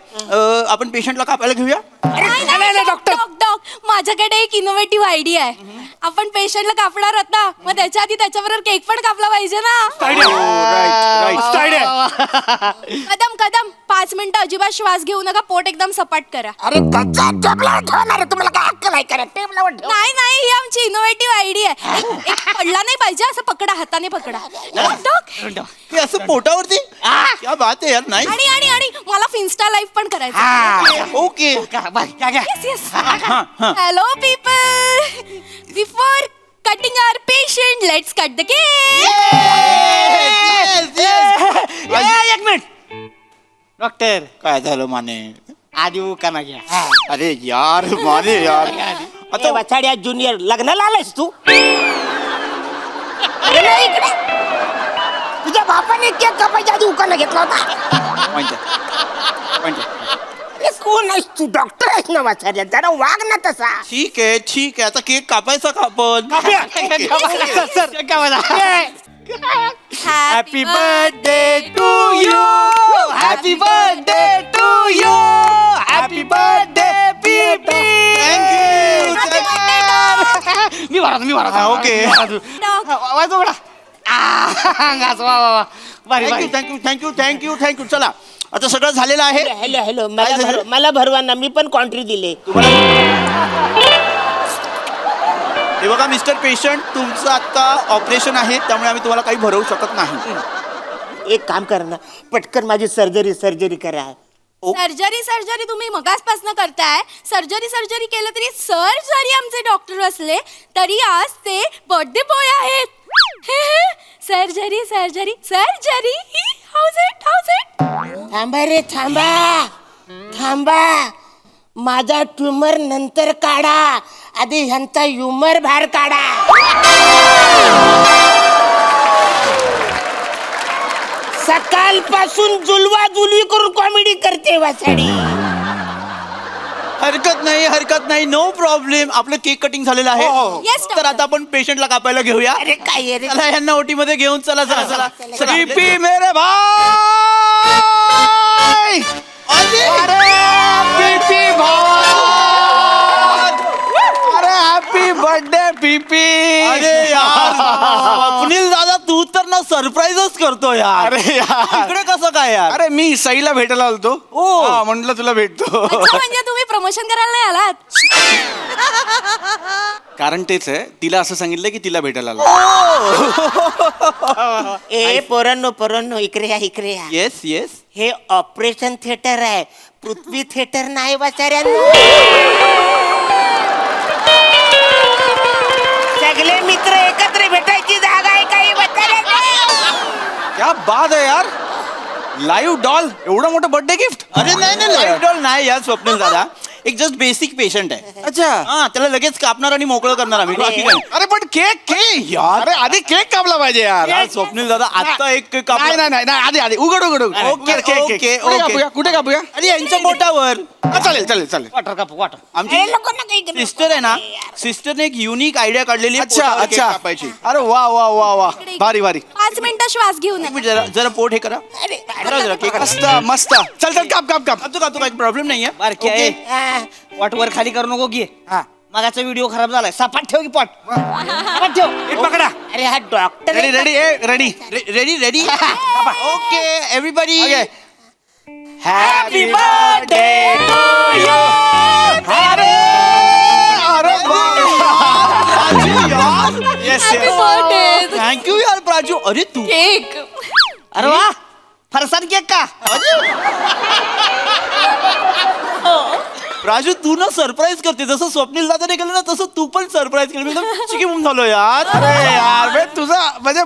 आपण पेशंटला कापायला घेऊया. डॉक्टर माझ्याकडे एक इनोव्हेटिव्ह आयडिया आहे. आपण पेशंटला कापणार आहोत ना, मग त्याच्या आधी त्याच्याबरोबर केक पण कापला पाहिजे ना. कदम 5 मिनिटं अजिबात श्वास घेऊ नका. पोट एकदम सपाट करा. अरे त्याच्या टेबलावर ठेवणार आहे, तुम्हाला काय अक्कल आहे करा टेबलावर ठेव. नाही ही आमची इनोव्हेटिव्ह आयडिया आहे. एक पडला नाही पाहिजे, असं पकडा, हाताने पकडा. डॉक. हे असं पोटावरती क्या बात आहे यार. नाही आणि मला फिन्स्टा लाईव्ह पण करायचं. Okay yes. Hello people, before cutting our patient let's cut the cake. एक मिनिट डॉक्टर. काय झालं माने. आधी उकाना घ्या. अरे यार माने यार. आता वसाड्या ज्युनियर लग्नाला आलायस तू. अरे नाही इकडे. तुझ्या बापाने केक कापायच्या आधी उकाना घेतला होता. अरे कोण आहेस तू? डॉक्टर आहेस ना वसाड्या, जरा वाग ना तसा. ठीक आहे आता केक कापायचा का आपण. Happy birthday to you. Happy birthday to you. Happy birthday पीपी. मी भरा ओके थँक्यू. चला आता सगळं झालेलं आहे. हॅलो काय झालं? मला भरवा ना, मी पण कॉन्ट्री दिले. हे बघा मिस्टर पेशंट, तुमचं आता ऑपरेशन आहे त्यामुळे आम्ही तुम्हाला काही भरवू शकत नाही. एक काम कर ना, पटकन माझी सर्जरी करा. सर्जरी तुम्ही मगासपासून करताय. सर्जरी केलं तरी सर जरी आमचे डॉक्टर असले तरी आज ते बर्थडे बॉय आहेत. Surgery house it. थांबा रे थांबा. माझा ट्युमर नंतर काढा, आधी ह्यांचा ह्युमर बाहेर काढा. सकाळपासून जुलवी करून कॉमेडी करते वासाडी. हरकत नाही नो प्रॉब्लेम. आपलं केक कटिंग झालेलं आहे. Yes, तर आता आपण पेशंटला कापायला घेऊया. अरे काय रे. चला यांना ओटी मध्ये घेऊन चला. पी मेरे भाई अरे हॅपी बर्थडे पीपी. अरे यार स्वप्नील दादा तू तर ना सरप्राईजच करतो यार. अरे यार इकडे कसं काय यार? अरे मी सईला भेटायला आलतो. ओ. म्हटलं तुला भेटतो. अच्छा, म्हणजे तुम्ही प्रमोशन करायला नाही आलात? कारण तेच आहे, तिला असं सांगितलं की तिला भेटायला आलो. ए पोरांनो इकडे या. Yes yes. हे ऑपरेशन थिएटर आहे, पृथ्वी थिएटर नाही वाचाऱ्यांनो. सगळे मित्र एकत्र भेटायची जागा आहे काही वाचाऱ्यांनो. क्या बात आहे यार. लाईव्ह डॉल एवढं मोठं बर्थडे गिफ्ट. अरे नाही लाईफ डॉल नाही यार स्वप्नील दादा. एक जस्ट बेसिक पेशंट आहे. अच्छा. हा त्याला लगेच कापणार आणि मोकळं करणार आम्ही. बाकी काय नाही. अरे पण केक यार. अरे आधी केक कापला पाहिजे यार. यार स्वप्नील दादा आता एक नाही कापणार. नाही नाही आधी उघड ओके, ओके, ओके. कुठे कापूया. अरे यांच्या बोटावर. चालेल वाटर कापू वाटर. आमची सिस्टर आहे ना, सिस्टरने एक युनिक आयडिया काढलेली आहे अच्छा पोटावर केक अच्छा. कापायची. अरे वा वा वा वा भारी भारी. 5 मिनिटं श्वास घेऊन एक मिनिट, जरा पोट हे करा. जरा केक मस्त मस्त. चल चल काप काप काप. कापतो काही प्रॉब्लेम नाहीये. बारक्या ओके. वाटवर खाली करू नको की. हा. मागाचा व्हिडिओ खराब झालाय. सपाट ठेव की पॉट. सपाट ठेव. एक पकडा. अरे हा doctor ready ready ready. Ready okay everybody. Happy birthday अरे येस Happy birthday. थँक्यू यार प्राजू. अरे तू केक. अरे वा फरसाण केक का. प्राजू तू ना सरप्राईज करते. जसं स्वप्नील दादाने केलं ना तसं तू पण सरप्राईज केलं. मी एकदम चिकीमून झालो यार. अरे यार बे, तुझा म्हणजे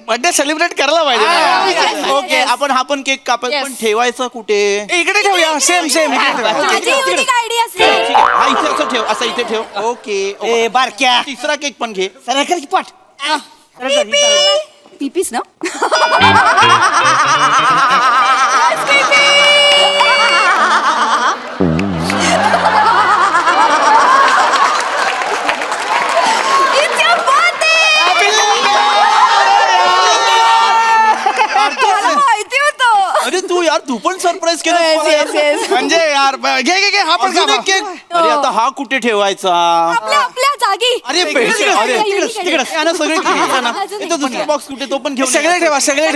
बर्थडे सेलिब्रेट करायला पाहिजे. ओके आपण हा पण केक कापायचा Yes. पण ठेवायचा कुठे? इकडे ठेवूया. सेम माझी युनिक आयडिया ठीक आहे. असते. हा इथे असं ठेव, असं इथे ठेव. ओके ए बारक्या तिसरा केक पण घे. सरळ कर की पॉट. पिपीस ना. It's your birthday. मला माहिती होतं. अरे तू यार तू पण सरप्राईज केलं. म्हणजे यार घे हा पण अजून एक काप. केक. अरे आता हा कुठे ठेवायचा? आपल्या जागी. अरे तिकडे, अरे तिकडे. तिकडे या ना सगळे इथं दुसरा बॉक्स कुठे तो पण घेऊन सगळे ठेवा सगळे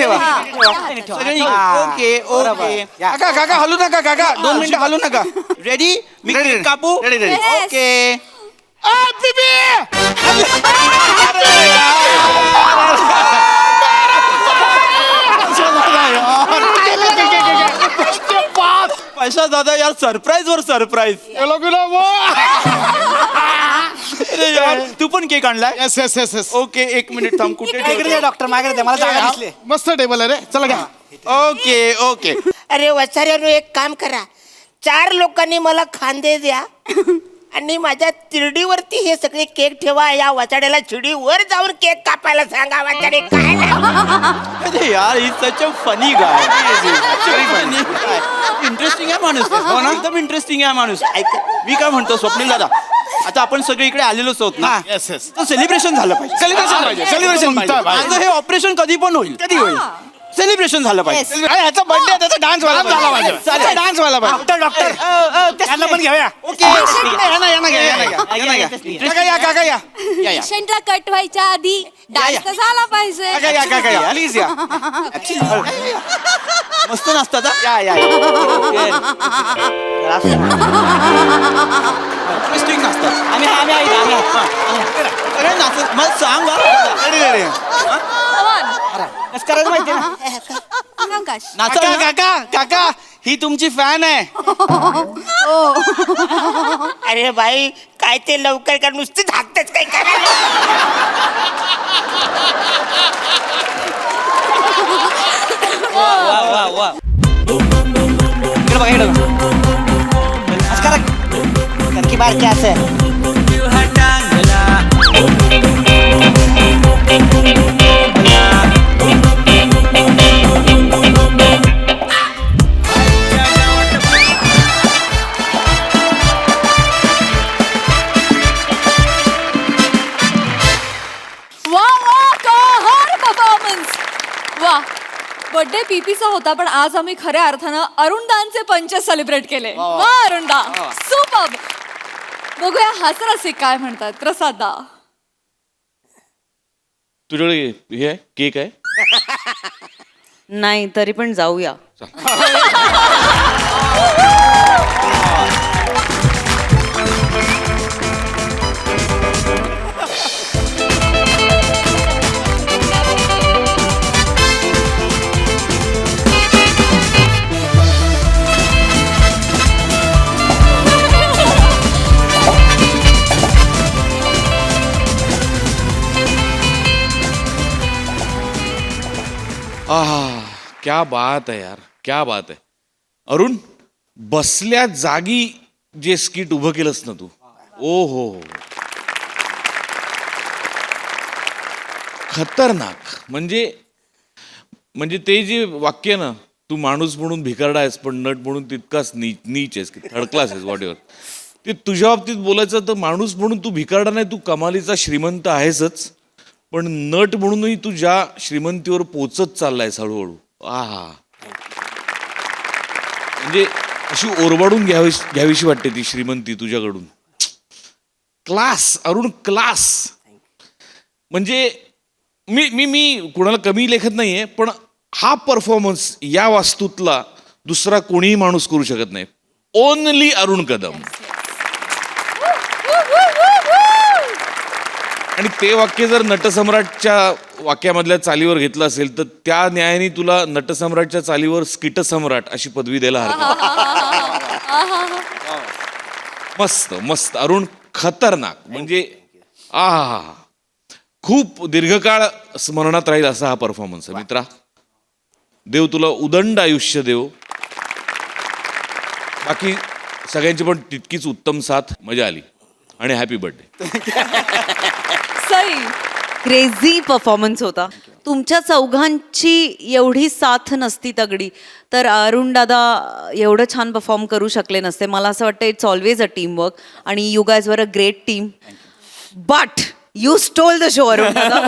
ओके ओके. काका हलू नका काका. 2 मिनिटं हलू नका. रेडी मी Ready, केक ready. कापू. Ready, ready. Yes. ओके. पैसा दादा यार सरप्राईज वर सरप्राईज. अरे यार तू पण केक आणलाय. Yes yes yes yes. Okay एक मिनिट थांब. कुठे ठेवलं? डॉक्टर मागे मला जागा दिसली. मस्त टेबल आहे रे. चला घ्या. Okay okay. अरे वाचाऱ्यानो एक काम करा. 4 लोकांनी मला खांदे द्या आणि माझ्या तिरडीवरती हे सगळे केक ठेवा. या वाचाड्याला शिडीवर जाऊन केक कापायला सांगा. वाचाडे काय अरे यार ही सच अ फनी गाय. इंटरेस्टिंग आहे माणूस. हो ना एकदम इंटरेस्टिंग आहे माणूस. ऐक मी काय म्हणतो स्वप्नील दादा, आता आपण सगळे इकडे आलेलोच आहोत ना. Yes yes. तर सेलिब्रेशन झालं पाहिजे. सेलिब्रेशन पाहिजे. सेलिब्रेशन पाहिजे. माझं हे ऑपरेशन कधी पण होईल. कधी होईल. सेलिब्रेशन झालं पाहिजे. अरे ह्याचा बर्थडे त्याचा डान्स व्हायला पाहिजे. चालेल. डान्स व्हायला पाहिजे. डॉक्टर त्यांना पण घेऊया. ओके काका या. पेशंटला कट व्हायच्या आधी डान्स तर झाला पाहिजे. काका या प्लीज या. मस्त नसतात हा. या इंटरेस्टिंग नसतात. आम्ही सगळे नाचत. मला सांग रेडी रेडी. कसं करायचं माहिती ना. आकाश. काका काका ही तुमची फॅन आहे. अरे भाई काय ते लवकर कर. नुसती धाकतेच काय करायला. वा वा वा. इकडे बघा इकडे बघा. असं करा. कर की बारक्या असं. वा वा कहर परफॉर्मन्स. वा बर्थडे पीपीचा होता पण आज आम्ही खऱ्या अर्थानं अरुणदांचे पंच सेलिब्रेट केले. वा अरुणदा, सुपर. बघूया हास्यरसिक काय म्हणतात. प्रसादा, तुझ्याकडे हे आहे केक आहे? नाही तरी पण जाऊया. क्या बात आहे यार, क्या बात आहे. अरुण, बसल्या जागी जे स्किट उभं केलंस ना तू, ओ हो, खतरनाक. म्हणजे ते जे वाक्य ना, तू माणूस म्हणून भिकारडा आहेस पण नट म्हणून तितकाच नीच आहेस, थर्ड क्लास आहेस, वॉट एव्हर. ते तुझ्या बाबतीत बोलायचं तर माणूस म्हणून तू भिकारडा नाही, तू कमालीचा श्रीमंत आहेसच, पण नट म्हणूनही तू ज्या श्रीमंतीवर पोचत चाललायस हळूहळू. आहा, म्हणजे अशी ओरबाडून घ्यावीशी वाटते ती श्रीमंती तुझ्याकडून. Class Arun, class. म्हणजे मी कुणाला कमी लेखत नाहीये, पण हा परफॉर्मन्स या वास्तूतला दुसरा कोणीही माणूस करू शकत नाही. ओनली अरुण कदम. आणि ते वाक्य जर नटसम्राटच्या वाक्यामधल्या चालीवर घेतलं असेल तर त्या न्यायाने तुला नटसम्राटच्या चालीवर स्किटसम्राट अशी पदवी द्यायला हरकत. मस्त मस्त अरुण, खतरनाक. म्हणजे आहा, खूप दीर्घकाळ स्मरणात राहील असा हा परफॉर्मन्स आहे मित्रा. देव तुला उदंड आयुष्य देव. बाकी सगळ्यांची पण तितकीच उत्तम साथ. मजा आली आणि happy birthday. Sai, crazy performance होता. तुमच्या चौघांची एवढी साथ नसती तगडी तर अरुण दादा एवढं छान परफॉर्म करू शकले नसते. मला असं वाटतं it's always a team work आणि you guys were a great team. But you stole the show Arun दादा.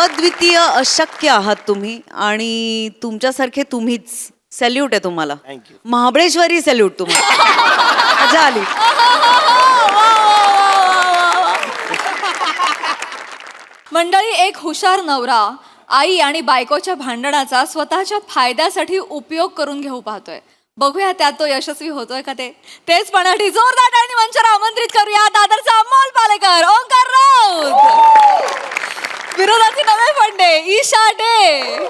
अद्वितीय, अशक्य आहात तुम्ही आणि तुमच्यासारखे तुम्हीच. सॅल्यूट आहे तुम्हाला. महाबळेश्वरी सॅल्यूट तुम्हाला. मजा आली. मंडळी, एक हुशार नवरा आई आणि बायकोच्या भांडणाचा स्वतःच्या फायद्यासाठी उपयोग करून घेऊ पाहतोय. बघूया त्यात तो यशस्वी होतोय का तेच पाहण्यासाठी जोरदार टाळी मंचावर आमंत्रित करूया दादरचा अमोल पालेकर, ओंकार राऊत, विरोधाचे नवे फंडे ईशा डे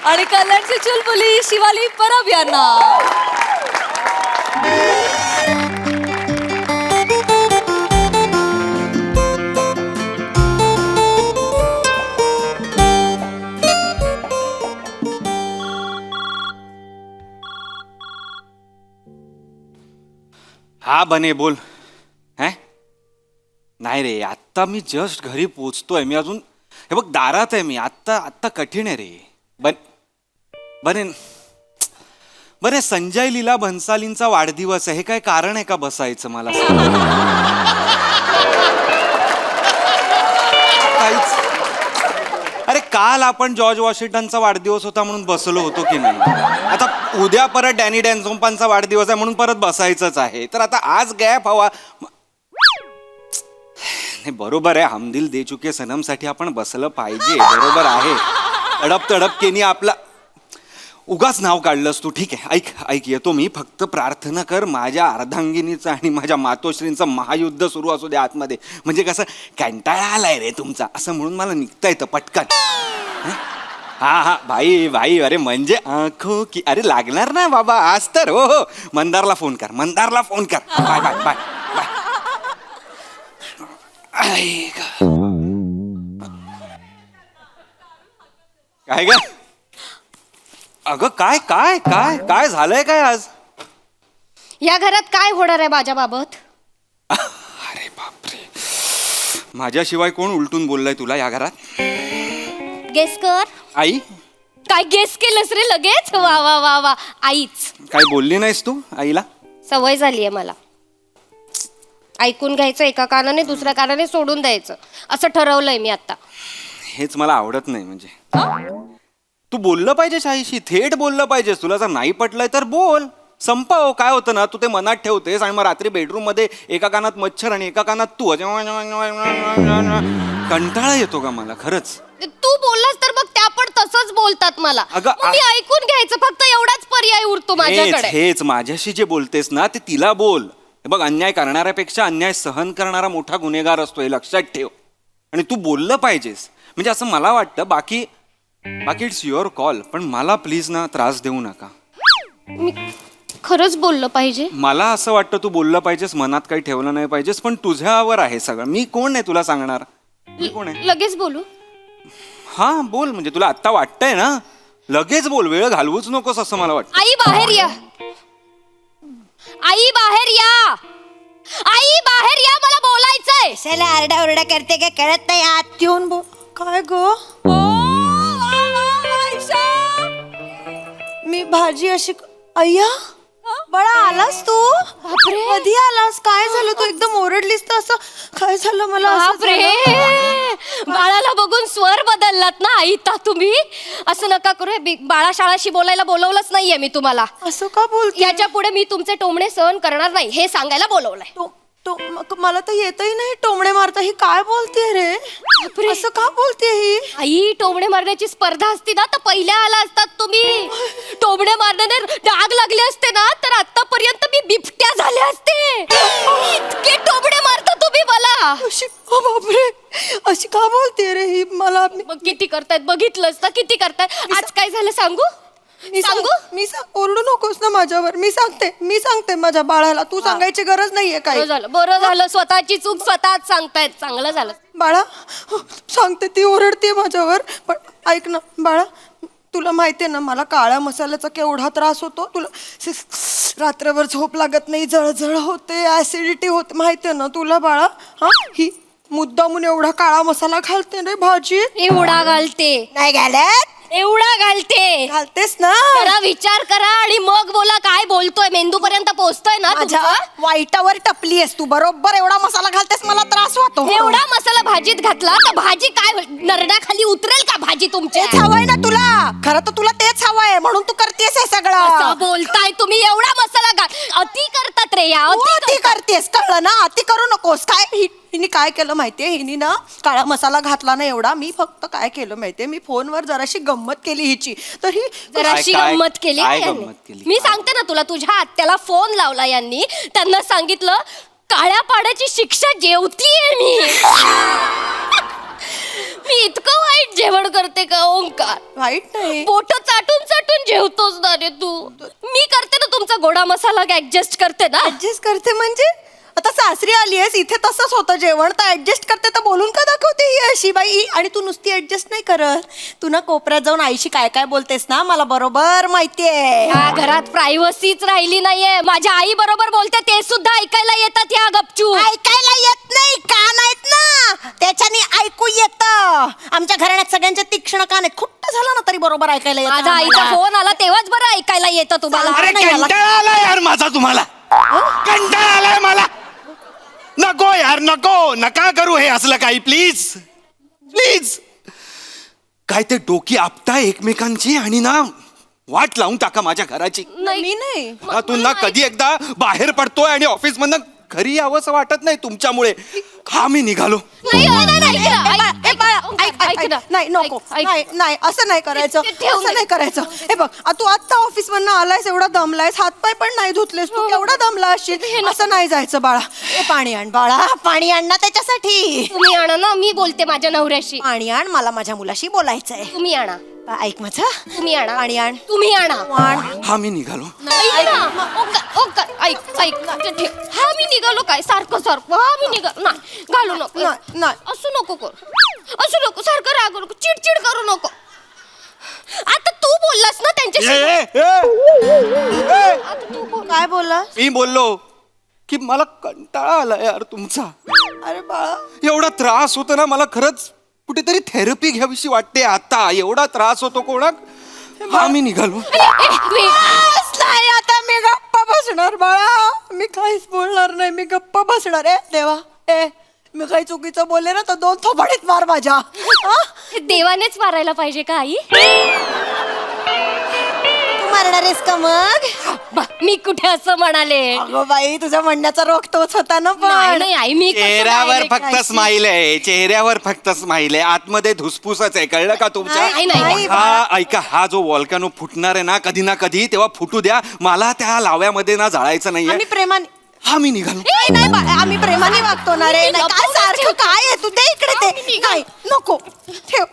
आणि कल्याणची चुलबुली शिवाली परब यांना. हा बने बोल. है नाही रे, आत्ता मी जस्ट घरी पोचतोय. मी अजून हे बघ दारात आहे मी. आत्ता कठीण आहे रे. बरे संजय लीला भन्सालींचा वाढदिवस आहे. हे काय कारण आहे का बसायचं मला? काहीच. अरे काल आपण जॉर्ज वॉशिंग्टनचा वाढदिवस होता म्हणून बसलो होतो की नाही. आता उद्या परत डॅनी डॅन्झोम्पांचा वाढदिवस आहे म्हणून परत बसायचंच आहे. तर आता आज गॅप हवा. नाही बरोबर आहे, हम दिल दे चुके सनमसाठी आपण बसलं पाहिजे. बरोबर आहे. तडपकेनी आपला उगाच नाव काढलंस तू. ठीक आहे, ऐक येतो मी. फक्त प्रार्थना कर माझ्या अर्धांगिनीचं आणि माझ्या मातोश्रींचं महायुद्ध सुरू असू दे आतमध्ये. म्हणजे कसं कंटाळा आलाय रे तुमचा असं म्हणून मला निघता येतं पटकन. हा भाई अरे म्हणजे आखो की अरे लागणार ना बाबा आज तर. हो मंदारला फोन कर. Bye bye bye bye. काय ग अगं काय काय काय काय झालंय काय आज? या घरात काय होणार आहे माझ्या बाबत? अरे बापरे, माझ्याशिवाय कोण उलटून बोललाय तुला या घरात? गेस कर. आई? काय गेस केलंस रे लगेच? वा वा वा वा, आईच. काय बोलली नाहीस तू आईला? सवय झाली आहे मला. ऐकून घ्यायचं एका कानाने, दुसऱ्या कानाने सोडून द्यायचं, असं ठरवलंय मी आता. हेच मला आवडत नाही. म्हणजे तू बोललं पाहिजेस आईशी, थेट बोललं पाहिजेस. तुला जर नाही पटलंय तर बोल, संपव. काय होतं ना, तू ते मनात ठेवतेस आणि मग रात्री बेडरूम मध्ये एका कानात मच्छर आणि एका कानात तू. कंटाळा येतो का मला खरंच. तू बोललास तर मग त्या पण तसंच बोलतात मला. अगं, मग मी ऐकून घ्यायचं, फक्त एवढाच पर्याय उरतो माझ्याकडे. हेच माझ्याशी जे बोलतेस ना ते तिला बोल. हे बघ, अन्याय करणाऱ्यापेक्षा अन्याय सहन करणारा मोठा गुन्हेगार असतो, हे लक्षात ठेव. आणि तू बोललं पाहिजेस, म्हणजे असं मला वाटतं. बाकी इट्स युअर कॉल, पण मला प्लीज ना त्रास देऊ नका. मी खरंच बोललं पाहिजे. मला असं वाटतं तू बोललं पाहिजेस, मनात काही ठेवलं नाही पाहिजेस. पण तुझ्यावर आहे सगळं. मी कोण आहे तुला सांगणार? मी कोण आहे? लगेच बोलू. हा बोल, म्हणजे तुला आत्ता वाटतंय ना, लगेच बोल, वेळ घालवूच नकोस असं मला वाटतं. आई बाहेर या. आई बाहेर या. आई बाहेर या, मला बोलायचंय. चला आरडाओरडा करते काय कळत नाही, आत येऊन बोल. काय ग, मी भाजी अशी अय्या बळा आलास तू? कधी आलास? काय झालं? तू एकदम ओरडलीस तर असं काय झालं? मला असं बापरे, बाळाला बघून स्वर बदललात ना आईता तुम्ही. असं नका करू. बाळा शाळाशी बोलायला बोलवलंच नाहीये मी तुम्हाला. असं का बोलते? याच्या पुढे मी तुमचे टोमणे सहन करणार नाही हे सांगायला बोलवलंय. मला तर येतही नाही टोमणे मारता. ही काय बोलते रे? असं का बोलते ही? आई, टोमणे मारण्याची स्पर्धा असती ना तर पहिल्या आला असतात तुम्ही. टोमणे मारण्याने डाग लागले असते ना तर आतापर्यंत मी बिबट्या झाले असते. इतके टोमणे मारता तुम्ही मला. अशी बापरे, अशी का बोलते रे ही? मला मग किती करतायत बघितलंस ना, किती करतायत. आज काय झालं सांगू? मी ओरडू नकोस ना माझ्यावर. मी सांगते माझ्या बाळाला. तू सांगायची गरज नाहीये काय. बरं झालं, स्वतःची चूक स्वतःच सांगतायत. चांगलं झालं. बाळा सांगते, ती ओरडते माझ्यावर. पण ऐक ना बाळा, तुला माहितीये ना मला काळ्या मसाल्याचा केवढा त्रास होतो. तुला रात्रभर झोप लागत नाही, जळजळ होते, ऍसिडिटी होते, माहितीये ना तुला बाळा. हा, ही मुद्दामून एवढा काळा मसाला घालते रे भाजी. एवढा घालते? नाही घालत. एवढा घालते? घालतेस ना. जरा विचार करा आणि मग बोला. काय बोलतोय? मेंदू पर्यंत पोहोचतोय ना माझ्या तुमचं? वाईटावर टपलीयस तू. बरोबर एवढा मसाला घालतेस, मला त्रास होतो. एवढा मसाला भाजीत घातला तर भाजी काय होईल? नरड्याखाली उतरेल का भाजी तुमच्या? तेच हवंय ना तुला. खरं तर तुला तेच हवंय म्हणून तू करतेस हे सगळं. असं बोलताय तुम्ही? एवढा मसाला अति करतात रे या. अति करतेस, कळलं ना. अति करू नकोस. काय हिने काय केलं माहितीये? हिने ना काळा मसाला घातला ना एवढा. मी फक्त काय केलं माहितीये, मी फोनवर जराशी गंमत केली हिची. तर ही जराशी गंमत केली काय यांनी. गंमत केली? मी सांगते ना तुला, तुझ्या आत्याला फोन लावला यांनी. त्यांना सांगितलं काळ्या पाड्याची शिक्षा जेवतीये मी. मी इतकं वाईट जेवण करते का ओंकार? वाईट नाही. पोट चाटून चाटून जेवतोस ना रे तू. मी करते ना तुमचा गोडा मसाला ऍडजस्ट करते ना. ऍडजस्ट करते म्हणजे? आता सासरी आली आहेस, इथे तसंच होतं जेवण, तर ऍडजस्ट करते तर बोलून का दाखवते ही अशी बाई? आणि तू नुसती ऍडजस्ट नाही करत, तू ना कोपऱ्यात जाऊन आईशी काय काय बोलतेस ना मला बरोबर माहितीये. या घरात प्रायव्हसीच राहिली नाहीये. माझ्या आई बरोबर बोलते ते सुद्धा ऐकायला येतात या गपचूप. ऐकायला येत नाही, कान आहेत ना, त्याच्याने ऐकू येतं. आमच्या घराण्यात सगळ्यांचे तीक्ष्ण कान आहेत. खुट्ट झालं ना तरी बरोबर ऐकायला येतं. माझा आईचा फोन आला तेव्हाच बरं ऐकायला येतं तुम्हाला. अरे कंटाळा आलाय यार माझा तुम्हाला. कंटाळा आलाय मला. नको यार, नको, नका करू हे असलं काही. Please please. काय ते डोकी आपताय एकमेकांची आणि ना वाट लावून टाका माझ्या घराची. मी नाही. तू ना कधी एकदा बाहेर पडतोय आणि ऑफिस मधनं घरी यावंसं वाटत नाही तुमच्यामुळे. हा मी निघालो. नाही, ऐक ना. नाही नको. नाही असं नाही करायचं. ठेवून असं नाही करायचं. हे बघ, तू आता ऑफिस मधनं आलायस, एवढा दमलायस, हातपाय पण नाही धुतलेस तू, केवढा दमला असशील. असं नाही जायचं बाळा. हे पाणी आण बाळा, पाणी आण ना त्याच्यासाठी. तुम्ही आणा ना, मी बोलते माझ्या नवऱ्याशी. पाणी आण, मला माझ्या मुलाशी बोलायचंय. तुम्ही आणा. ऐक माझं, तुम्ही आणा. पाणी आण. तुम्ही आणा. हा मी निघालो. ऐक ना. ओंकार, ऐक. हा मी निघालो काय सारखं सारखं? हा मी निघालो. नाही घालू नको. नाही. असं नको करू. असं नको, सारखं रागू नको, चिडचिड करू नको. आता तू बोललास ना त्यांच्याशी. काय बोलला? मी बोललो की मला कंटाळा आला यार तुमचा. अरे बाळा, एवढा त्रास होतो ना, मला खरंच कुठेतरी थेरपी घ्यावीशी वाटते आता. एवढा त्रास होतो कोणाक. हा मी निघालो. नाही, आता मी गप्प बसणार बाळा. मी काहीच बोलणार नाही. मी गप्प बसणार आहे. देवा, मी काही चुकीचं बोलले ना तर 2 थोबाडीत मार माझ्या. देवानेच मारायला पाहिजे का आई? तू मारणार आहेस का मग? मी कुठे असं म्हणाले? अगं बाई, तुझ्या म्हणण्याचा रोख तोच होता ना. नाही पण नाही आई, मी कसं चेहऱ्यावर direct फक्त अशी- स्माईल आहे, चेहऱ्यावर फक्त स्माईल आहे, आतमध्ये धुसफुसच आहे, कळलं का तुमच्या? नाही, नाही. हा ऐका, हा जो वॉल्कॅनो फुटणार आहे ना कधी ना कधी, तेव्हा फुटू द्या. मला त्या लाव्यामध्ये ना जाळायचं नाहीये. आम्ही प्रेमाने हा मी निघालो. नाही बाळा, आम्ही प्रेमाने वागतो ना रे. नाही काय सारखं काय आहे, तू दे इकडे ते. नाही नको ठेव.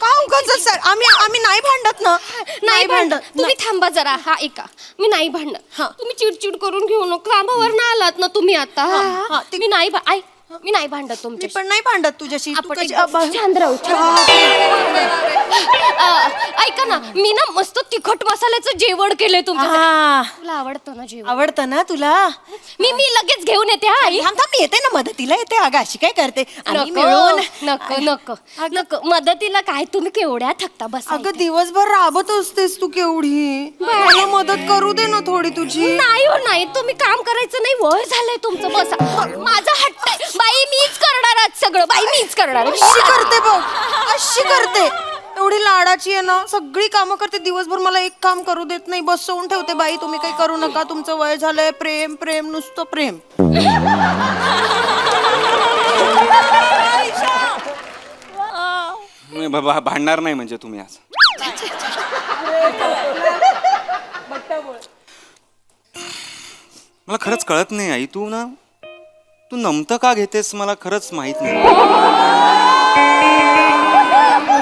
का उगाच सर, आम्ही नाही भांडत ना. नाही भांडत. तुम्ही थांबा जरा. हा ऐका, मी नाही भांडत. तुम्ही चिडचिड करून घेऊ नका. कामावर आलात ना तुम्ही आता. हा, मी नाही मी नाही भांडत मी तुमच्याशी. पण नाही भांडत तुझ्याशी. तू आपण कशी- एकदम छान राहू. ऐका ना, मी ना मस्त तिखट मसाल्याचं जेवण केलंय तुमच्यासाठी. हा. तुला आवडतं ना जेवण? आवडतं ना तुला? मी लगेच घेऊन येते. हा आई. थांब थांब, मी येते ना मदतीला येते. अगं अशी काय करते? आम्ही नको मिळून. नको नको नको मदतीला काय, तुम्ही केवढ्या थकता बस. अगं दिवसभर राबत असतेस तू केवढी. मला मदत करू दे ना थोडी तुझी. नाही हो नाही, तुम्ही काम करायचं नाही, वय झालंय तुमचं. बसा. माझा हट्ट आहे. बाई मीच करणार आज सगळं. बाई मीच करणार. अशी करते बघ, अशी करते. एवढी लाडाची आहे ना, सगळी कामं करते. दिवसभर मला एक काम करू देत नाही, बसवून ठेवते. बाई तुम्ही काही करू नका, तुमचं वय झालंय. प्रेम प्रेम नुसतं प्रेम. मी भांडणार नाही म्हणजे तुम्ही आज. मला खरंच कळत नाही आई, तू नमतं का घेतेस मला खरंच माहित नाही.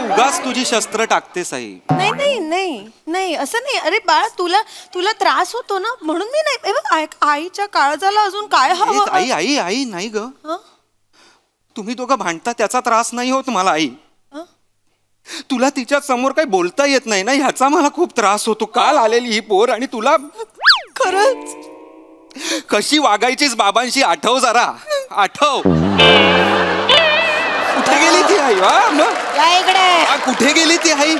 उगाच तुझी शस्त्र टाकतेस आई. नाही नाही नाही नाही, असं नाही. अरे बाळ, तुला त्रास होतो ना, म्हणून मी नाही. हे बघ, आईच्या काळजाला अजून काय हवं? आई आई आई नाही ग, तुम्ही दोघं भांडता त्याचा त्रास नाही होत मला आई. तुला तिच्या समोर काही बोलता येत नाही ना, ह्याचा मला खूप त्रास होतो. काल आलेली ही पोर आणि तुला खरंच कशी वागायचीस बाबांशी आठव जरा, आठव. कुठे गेली ती आई? या इकडे. कुठे गेली ती आई?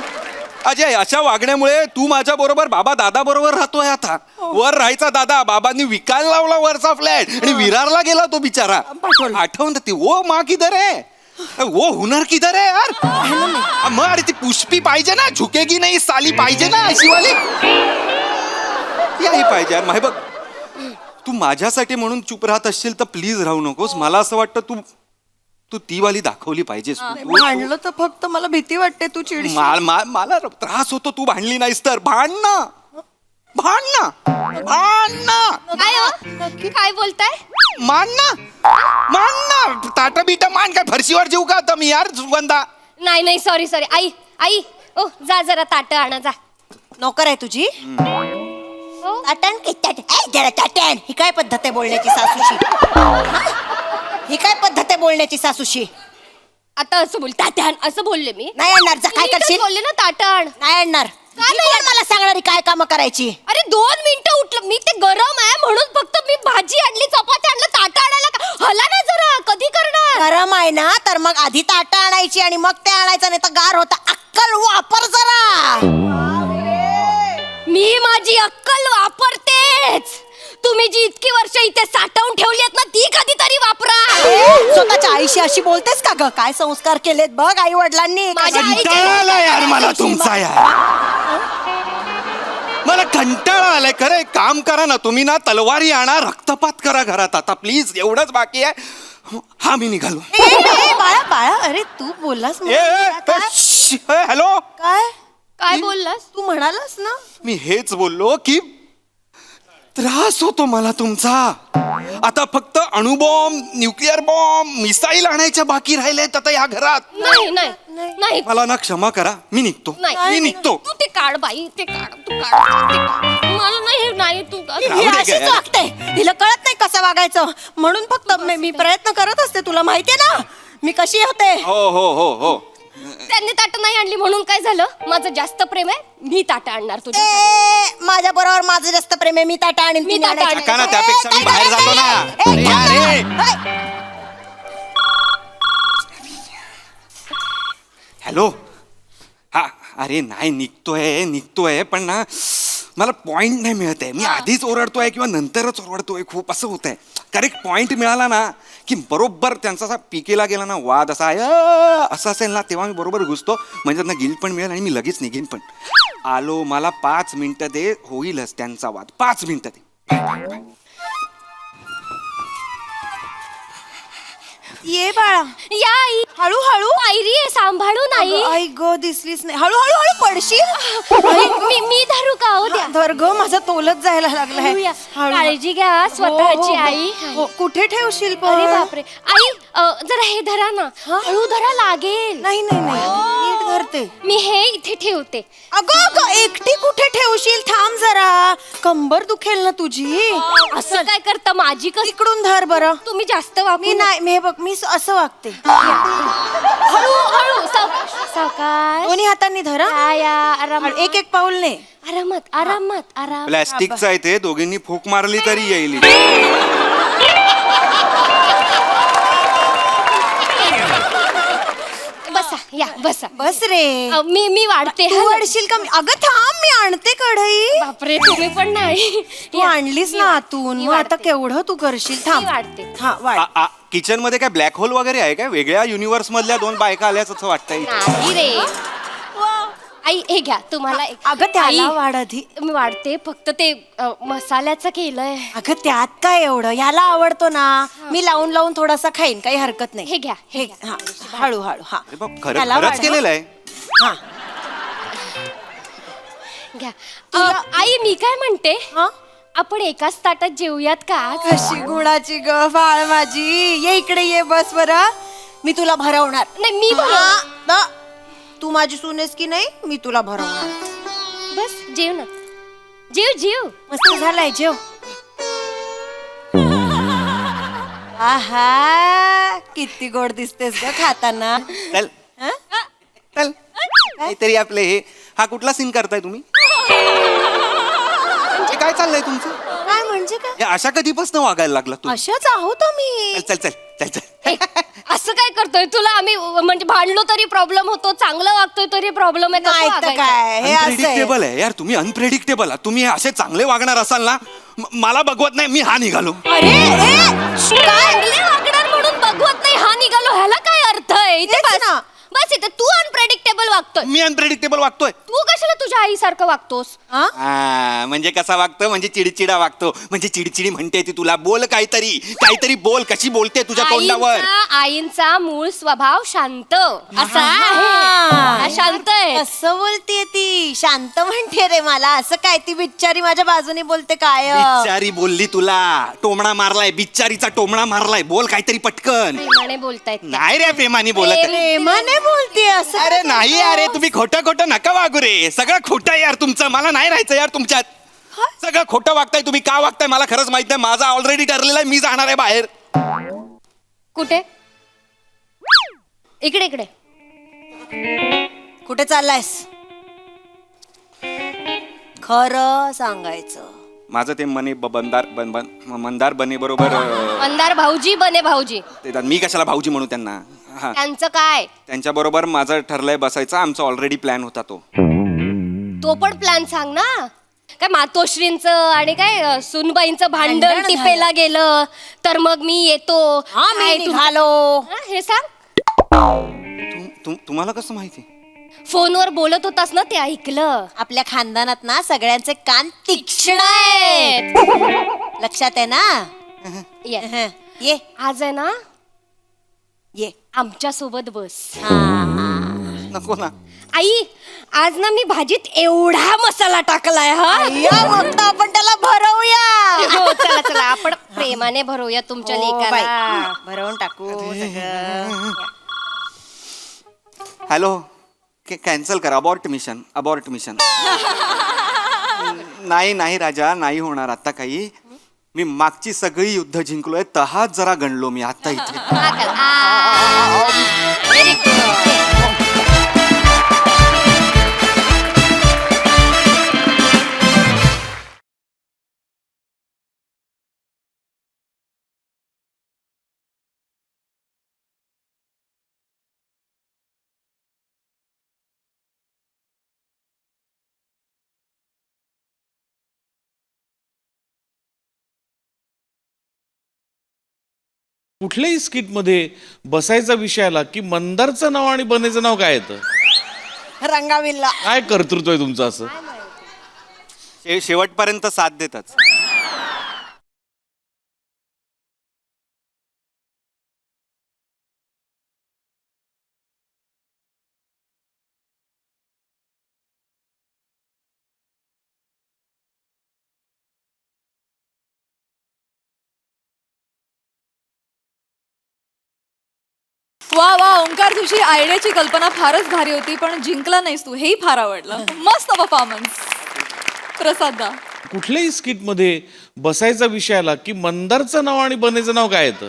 अजय, अशा वागण्यामुळे तू माझ्या बरोबर बाबा दादा बरोबर राहतोय. आता वर राहायचा दादा बाबांनी विकायला लावला वरचा फ्लॅट आणि विरारला गेला तो बिचारा. आठवण ती वो माँ किधर है, वो हुनर किधर है यार. मग अरे ती पुष्पी पाहिजे ना, झुकेगी नाही साली पाहिजे ना, अशी वाली याही पाहिजे यार. माही बघ, तू माझ्यासाठी म्हणून चुप राहत असशील तर प्लीज राहू नकोस. मला असं वाटतं तू ती वाली दाखवली पाहिजेस. भांडलं तर फक्त मला भीती वाटते तू चिडशील. मला त्रास होतो तू भांडली नाहीस तर. भांडणं भांडणं भांडणं काय हो? काय बोलताय? मान ताट बीट मान, काय फरशीवर जीव का आता मी यार सुगंधा. नाही नाही, सॉरी सॉरी. आई आई ओ जा जरा ताट आणा जा. नोकर आहे तुझी? हो? ताटण की जरा ताटण. ही काय पद्धत आहे बोलण्याची सासूशी? ही काय पद्धत आहे बोलण्याची सासूशी? आता असं बोल, ताटण असं बोलले मी. नाही आणणार. जा, काय मी तर करशील? बोलले ना ताटण. नाही आणणार. का नाही ही कोण मला सांगणारी काय कामं करायची? अरे 2 मिनिटं उठलं मी, ते गरम आहे म्हणून फक्त मी भाजी आणली, चपाती आणलं, ताट आणायला का? हला ना जरा, कधी करणार? गरम आहे ना, तर मग आधी ताटं आणायची आणि मग ते आणायचं, नाही तर गार होता. अक्कल वापर जरा. मी माझी अक्कल वापरतेच. तुम्ही जी इतकी वर्ष इथे साठवून ठेवली आहेत ना, ती कधीतरी वापरा. स्वतःच्या आईशी अशी बोलतेस का ग? काय संस्कार केलेत बघ आई वडिलांनी. माझ्या कंटाळा आला यार मला तुमचा यार. मला कंटाळा आलाय. खरं एक काम करा ना तुम्ही ना, तलवारी आणा, रक्तपात करा घरात आता प्लीज. एवढंच बाकी आहे. हा मी निघालो. बाळा बाळा, अरे तू बोललास हॅलो. काय काय बोललास? तू म्हणालास ना? मी हेच बोललो की त्रास होतो मला तुमचा. आता फक्त अणुबॉम्ब, न्यूक्लिअर बॉम्ब, मिसाईल आणायच्या बाकी राहिलेत आता या घरात. नाही नाही नाही मला ना क्षमा करा, मी निघतो. मी निघतो. तू ते काढ बाई, ते काढ, तू काढ ते काढ. मला नाही नाही तू काढ. राहू ही दे अशीच काय. वागते. तिला कळत नाही कसं वागायचं, म्हणून फक्त मी प्रयत्न करत असते. तुला माहितीये ना मी कशी होते. हो हो हो हो. त्यांनी ताट नाही आणली म्हणून काय झालं? माझं जास्त प्रेम आहे, मी ताट आणणार तुझ्या. माझ्या बरोबर माझं जास्त प्रेम आहे. मी ताटा आणि मी ताटं आणेन. नका ना, त्यापेक्षा मी बाहेर जातो ना. अरे यार, ए. हॅलो. हा अरे नाही, निघतोय पण ना मला पॉइंट नाही मिळत आहे. मी आधीच ओरडतोय किंवा नंतरच ओरडतोय खूप, असं होत आहे. करेक्ट पॉइंट मिळाला ना की बरोबर त्यांचा असा पिकेला गेला ना वाद असा असं असेल ना, तेव्हा मी बरोबर घुसतो, म्हणजे त्यांना गिल्ट पण मिळेल आणि मी लगेच निघेन पण. आलो, मला 5 मिनिटं दे, होईलच त्यांचा वाद. 5 मिनिटं दे. ये बाळा, या आई. हळूहळू. पायरी आहे, सांभाळून आई. आई ग दिसलीच नाही. हळूहळू हळू पडशील. मी धरू का हो द्या. धर ग, माझा तोलच जायला लागलाय. हळूया. हळू. काळजी घ्या स्वतःची हो, हो, आई. हो. कुठे ठेवशील पण? अरे बापरे आई, जरा हे धरा ना. हळू धरा, लागेल. नाही नाही नाही, नीट धरते. मी हे इथे ठेवते. अगं अगं, एकटी कुठे ठेवशील? थांब जरा, कंबर दुखेल ना तुझी. असं काय करता, माझी कस इकडून धर बरं. तुम्ही जास्त वापरू मी नाही, मी हे बघ, मी असं वागते. हळू हळू सावकाश सावकाश. दोन्ही हातांनी धर हं. या आरामात. एक एक पाऊल ने. आरामात आरामात आराम. प्लॅस्टिकचं आहे ते, दोघींनी फूक मारली तरी येईल. बसा, या बसा. बस रे. मी वाढते. तू वाढशील का? अगं थांब, मी आणते कढई. बापरे, तुम्ही पण नाही. तू आणलीस ना आतून, मग आता केवढं तू करशील? थांब. मी वाढते. हा वाढ. किचन मध्ये काय ब्लॅक होल वगैरे आहे काय? वेगळ्या युनिव्हर्स मधल्या 2 बायका आल्याच असं वाटतंय. नाही रे आई, हे घ्या तुम्हाला अगं त्याला आई, वाढ आधी. मी वाढते, फक्त ते मसाल्याचं केलंय. अगं त्यात काय एवढं, याला आवडतो ना. मी लावून लावून थोडासा खाईन, काही हरकत नाही. हे घ्या, हे हा, हळू हळू. हा अरे बाप, त्याला खरंच वाढ, केलेलं आहे. हा. घ्या. आई मी काय म्हणते, हा? आपण एकाच ताटात जेवूयात का आज? कशी गुणाची ग बाळ माझी. ये इकडे, ये बस बरं. मी तुला भरवणार. नाही, मी हा, ना. तू माझी सूनेस की नाही, मी तुला भरवणार. बस जेव ना, जेव जेव. मस्त झालाय, जेव. आहा, किती गोड दिसतेस ग खाताना. चल हं? चल, काहीतरी आपले हा कुठला सीन करताय तुम्ही? हे काय चाललंय तुमचं? काय म्हणजे काय? हे अशा कधीपासून वागायला लागला तू? अशाच आहोत आम्ही. चल चल चल चल हे, असं काय करतोय? तुला आम्ही म्हणजे भांडलो तरी प्रॉब्लेम होतो, चांगलं वागतोय तरी प्रॉब्लेम आहे. कसं नाही तर वागायचं? काय, हे असं आहे. अनप्रेडिक्टेबल आहे यार, तुम्ही अनप्रेडिक्टेबल आहात. तुम्ही असे चांगले वागणार असाल ना, मला बघवत नाही, मी हा निघालो. अरे चांगले वागणार म्हणून बघवत नाही, हा निघालो, ह्याला काय अर्थ आहे? इथे तेच बस ना. बस इथे. तू अनप्रेडिक्टेबल वागतोय. मी अनप्रेडिक्टेबल वागतोय. तू कशाला तुझ्या आईसारखं वागतोस? म्हणजे कसा वागतो? म्हणजे चिडचिडा वागतो. म्हणजे चिडचिडी म्हणते ती तुला. बोल काहीतरी, काहीतरी बोल. कशी बोलते तुझ्या तोंडावर? आईंचा मूळ स्वभाव शांत असा आहे. हा, शांत आहे. असं बोलतेय ती, शांत म्हणते रे मला. असं काय, ती बिचारी माझ्या बाजूने बोलते काय. बिच्चारी बोलली तुला. टोमणा मारलाय, बिच्चारीचा टोमणा मारलाय. बोल काहीतरी पटकन. प्रेमाने बोलतायत. नाही रे, प्रेमाने बोलत. प्रेमाने बोलते असं. अरे नाही, अरे तुम्ही खोटं खोटं नका वागू रे. सगळं खोटं आहे यार तुमचं. मला नाही राहायचं यार तुमच्यात. सगळं खोटं वागताय तुम्ही. का वागताय मला खरंच माहित नाही. माझा ऑलरेडी ठरलेला आहे, मी जाणार आहे बाहेर. कुठे? इकडे इकडे. कुठे चाललायस? खरं सांगायचं. माझं ते मने मंदार बने बरोबर. मंदार भाऊजी बने भाऊजी. मी कशाला भाऊजी म्हणू त्यांना. हा, त्यांचं काय? त्यांच्या बरोबर माझं ठरलंय बसायचं. आमचा ऑलरेडी प्लॅन होता तो. तो पण प्लॅन सांग ना. काय मातोश्रींचं आणि काय सुनबाईंचं भांडण भांडण टिपेला गेलं तर मग मी येतो. आम्ही काय तू- निघालो. हा, हे सांग. तुम्हाला कसं माहिती? फोनवर बोलत होतास ना, ते ऐकलं. आपल्या खानदानात ना सगळ्यांचे कान तीक्ष्ण आहेत. लक्षात आहे ना. ये. हं, ये आज आहे ना, ये. आमच्या सोबत बस. नको ना. आई, आज ना मी भाजीत एवढा मसाला टाकलाय. हा, या मग तर आपण त्याला भरवूया. हो, चला चला, आपण प्रेमाने भरूया तुमच्या हो, लेकाला. बाई. भरवून टाकू सगळं. हॅलो, कॅन्सल कर. Abort mission. नाही नाही राजा, नाही होणार आता काही. मी मागची सगळी युद्ध जिंकलोय. तहाच जरा गणलो मी आता इथे. Very good. कुठल्याही स्किटमध्ये बसायचा विषय आला की मंदारचं नाव आणि बनेचं नाव काय येतं? रंगाविल्ला. काय कर्तृत्व आहे तुमचं असं? शेवटपर्यंत साथ देतात. वा वा ओंकार, तुझी आयडियाची कल्पना फारच भारी होती, पण जिंकला नाहीस तू, हेही फार आवडलं. मस्त परफॉर्मन्स. प्रसादा. कुठल्याही स्किटमध्ये बसायचा विषय आला की मंदारचं नाव आणि बनेचं नाव काय येतं?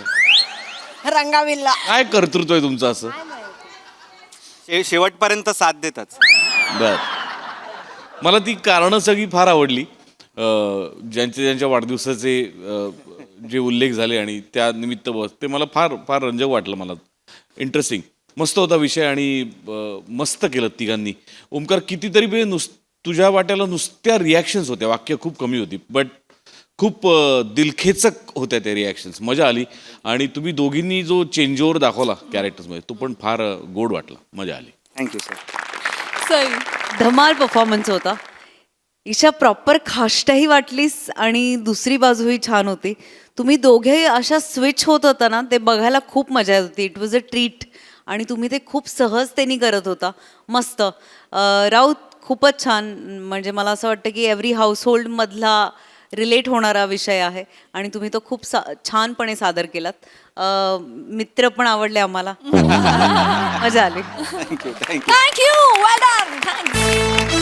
रंगाविल्ला. काय कर्तृत्व आहे तुमचं असं? शेवटपर्यंत साथ देतात. बर, मला ती कारणं सगळी फार आवडली. ज्यांच्या वाढदिवसाचे जे उल्लेख झाले आणि त्या निमित्त ते मला फार फार रंजक वाटलं. मला इंटरेस्टिंग, मस्त होता विषय आणि मस्त केलं तिघांनी. ओमकार, कितीतरी वेळ तुझ्या वाट्याला नुसत्या रिॲक्शन्स होत्या, वाक्य खूप कमी होती, बट खूप दिलखेचक होत्या त्या रिॲक्शन्स, मजा आली. आणि तुम्ही दोघींनी जो चेंज ओव्हर दाखवला कॅरेक्टर्समध्ये तो पण फार गोड वाटला, मजा आली. Thank you sir. सई. धमाल परफॉर्मन्स होता. ईशा, प्रॉपर खाष्टाही वाटलीस आणि दुसरी बाजूही छान होती. तुम्ही दोघे अशा स्विच होत होता ना, ते बघायला खूप मजा येत होती. It was a treat. आणि तुम्ही ते खूप सहजतेने करत होता. मस्त. राऊत, खूपच छान. म्हणजे मला असं वाटतं की एव्हरी हाऊसहोल्डमधला रिलेट होणारा विषय आहे आणि तुम्ही तो खूप छानपणे सादर केलात. मित्र पण आवडले आम्हाला. मजा आली. Thank you thank you. थँक्यू. वेल डन. थँक्स.